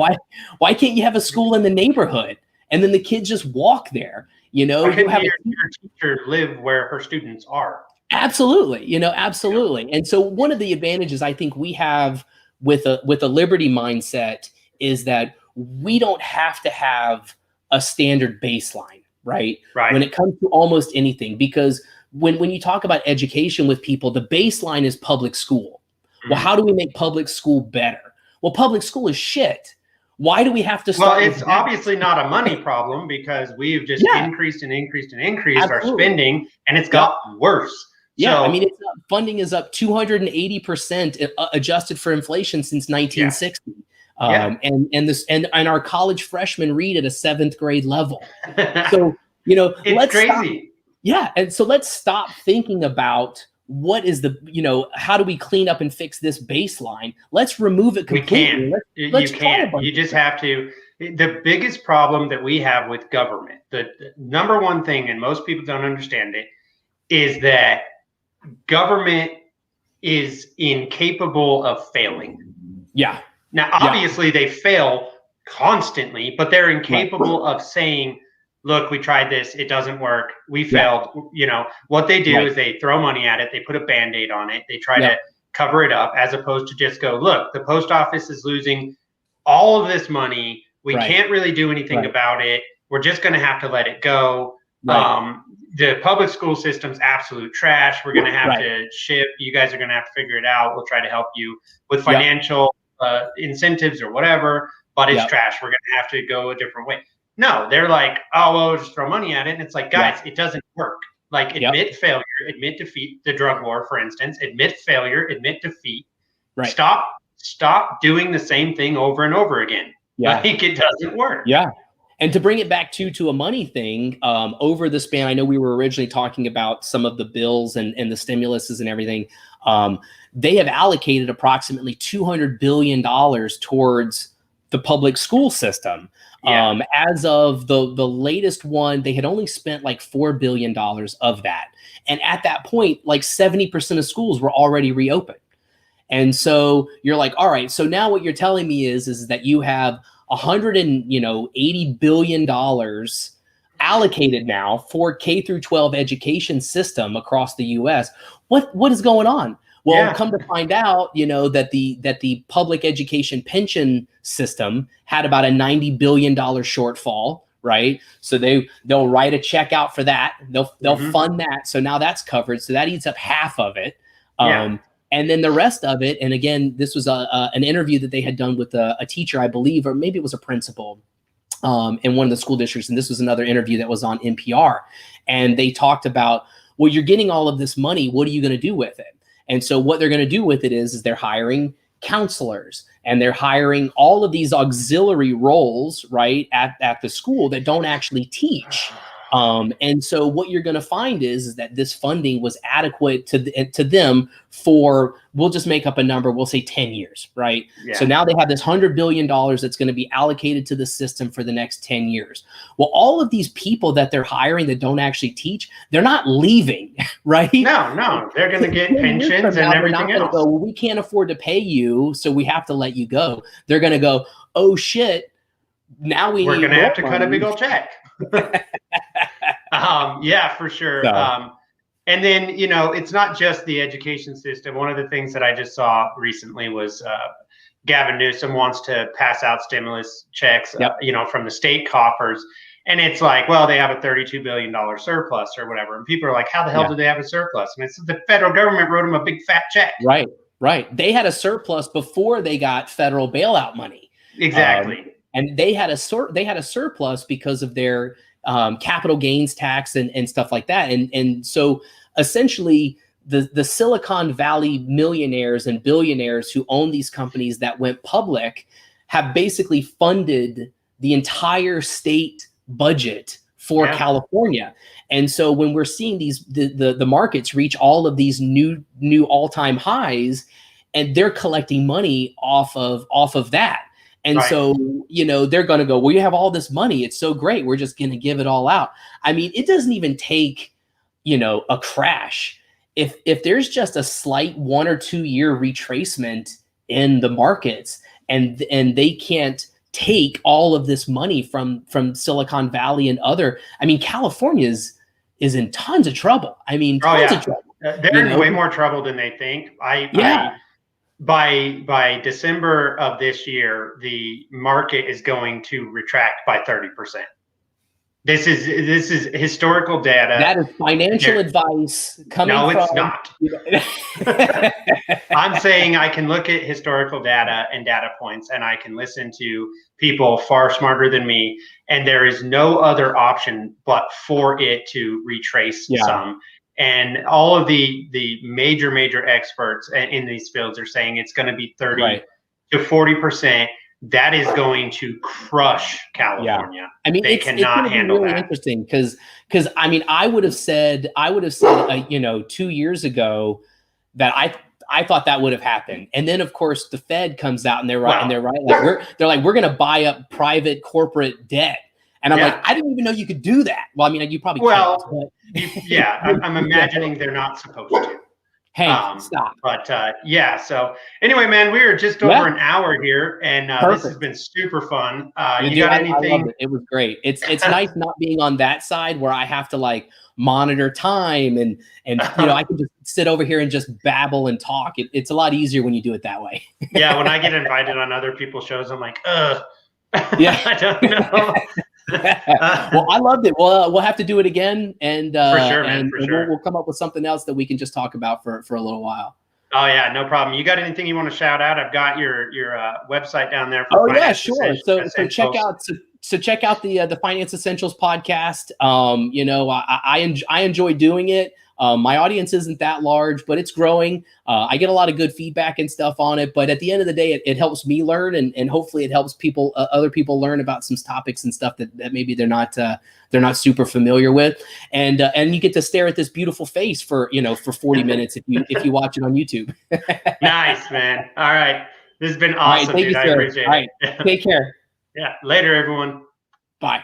Why can't you have a school in the neighborhood and then the kids just walk there? Why can't your teacher live where her students are? Absolutely. Absolutely. And so one of the advantages I think we have with a liberty mindset is that we don't have to have a standard baseline. Right. When it comes to almost anything, because when you talk about education with people, the baseline is public school. Well, how do we make public school better? Well, public school is shit. Why do we have to start? Well, it's obviously not a money problem because we've just increased our spending, and it's got worse. Yeah, so, I mean, funding is up 280% adjusted for inflation since 1960. And our college freshmen read at a 7th grade level. So, it's let's crazy. And so let's stop thinking about what is how do we clean up and fix this baseline? Let's remove it completely. You can't. You just have to. The biggest problem that we have with government, the number one thing, and most people don't understand it, is that government is incapable of failing. Yeah. Now, obviously, they fail constantly, but they're incapable of saying, look, we tried this. It doesn't work. We failed. What they do is they throw money at it. They put a Band-Aid on it. They try to cover it up, as opposed to just go, look, the post office is losing all of this money. We can't really do anything about it. We're just going to have to let it go. The public school system's absolute trash. We're going to have to ship. You guys are going to have to figure it out. We'll try to help you with financial incentives or whatever, but it's trash. We're going to have to go a different way. No, they're like, oh, well, we'll just throw money at it. And it's like, guys, it doesn't work. Like, admit failure, admit defeat. The drug war, for instance, admit failure, admit defeat. Stop doing the same thing over and over again. Like, it doesn't work. And to bring it back to a money thing, over the span, I know we were originally talking about some of the bills and the stimuluses and everything. They have allocated approximately $200 billion towards the public school system. As of the latest one, they had only spent like $4 billion of that. And at that point, like 70% of schools were already reopened. And so you're like, all right, so now what you're telling me is that you have $180 billion allocated now for K through 12 education system across the US. What is going on? Well, Yeah. come to find out, that the public education pension system had about a $90 billion shortfall, right? So they'll write a check out for that. They'll fund that. So now that's covered. So that eats up half of it. And then the rest of it, and again, this was an interview that they had done with a teacher, I believe, or maybe it was a principal in one of the school districts. And this was another interview that was on NPR. And they talked about, well, you're getting all of this money. What are you going to do with it? And so what they're going to do with it is they're hiring counselors and they're hiring all of these auxiliary roles, right, at the school that don't actually teach. And so what you're going to find is that this funding was adequate to them for, we'll just make up a number, we'll say 10 years, right? Yeah. So now they have this $100 billion that's going to be allocated to the system for the next 10 years. Well, all of these people that they're hiring that don't actually teach, they're not leaving, right? No, they're going to get pensions and everything else. Go, well, we can't afford to pay you, so we have to let you go. They're going to go, oh shit, now we're going to have to cut a big old check. Yeah, for sure. So. And then, it's not just the education system. One of the things that I just saw recently was Gavin Newsom wants to pass out stimulus checks, from the state coffers. And it's like, well, they have a $32 billion surplus or whatever. And people are like, how the hell do they have a surplus? And it's the federal government wrote them a big fat check. Right. They had a surplus before they got federal bailout money. Exactly. And they had a surplus because of their capital gains tax and stuff like that. And so essentially the Silicon Valley millionaires and billionaires who own these companies that went public have basically funded the entire state budget for California. And so when we're seeing the markets reach all of these new all-time highs, and they're collecting money off of that. And so, they're going to go, well, you have all this money. It's so great. We're just going to give it all out. I mean, it doesn't even take, a crash. If there's just a slight 1 or 2 year retracement in the markets and they can't take all of this money from Silicon Valley and California is in tons of trouble. I mean, tons of trouble. They're in way more trouble than they think. By December of this year, the market is going to retract by 30%. This is historical data. That is financial advice coming from. No, it's not. I'm saying I can look at historical data and data points, and I can listen to people far smarter than me, and there is no other option but for it to retrace some. And all of the major experts in these fields are saying it's going to be 30 to 40%. That is going to crush California. They cannot handle that. Interesting because I would have said 2 years ago that I thought that would have happened. And then of course the Fed comes out and they're right. Like we're going to buy up private corporate debt. And I'm like, I didn't even know you could do that. Well, you probably can't. But I'm imagining they're not supposed to. Hey, stop. But so anyway, man, we are just over an hour here, and this has been super fun. You got anything? I loved it. It was great. It's nice not being on that side where I have to monitor time and I can just sit over here and just babble and talk. It's a lot easier when you do it that way. Yeah, when I get invited on other people's shows, I'm like, I don't know. Well, I loved it. Well, we'll have to do it again, and for sure, man. We'll come up with something else that we can just talk about for a little while. Oh yeah, no problem. You got anything you want to shout out? I've got your website down there. Sure. So check out the Finance Essentials podcast. I enjoy doing it. My audience isn't that large, but it's growing. I get a lot of good feedback and stuff on it. But at the end of the day, it helps me learn, and hopefully it helps other people learn about some topics and stuff that maybe they're not super familiar with. And you get to stare at this beautiful face for 40 minutes if you watch it on YouTube. Nice, man. All right, this has been awesome, dude. I appreciate it. All right, take care. Yeah, later, everyone. Bye.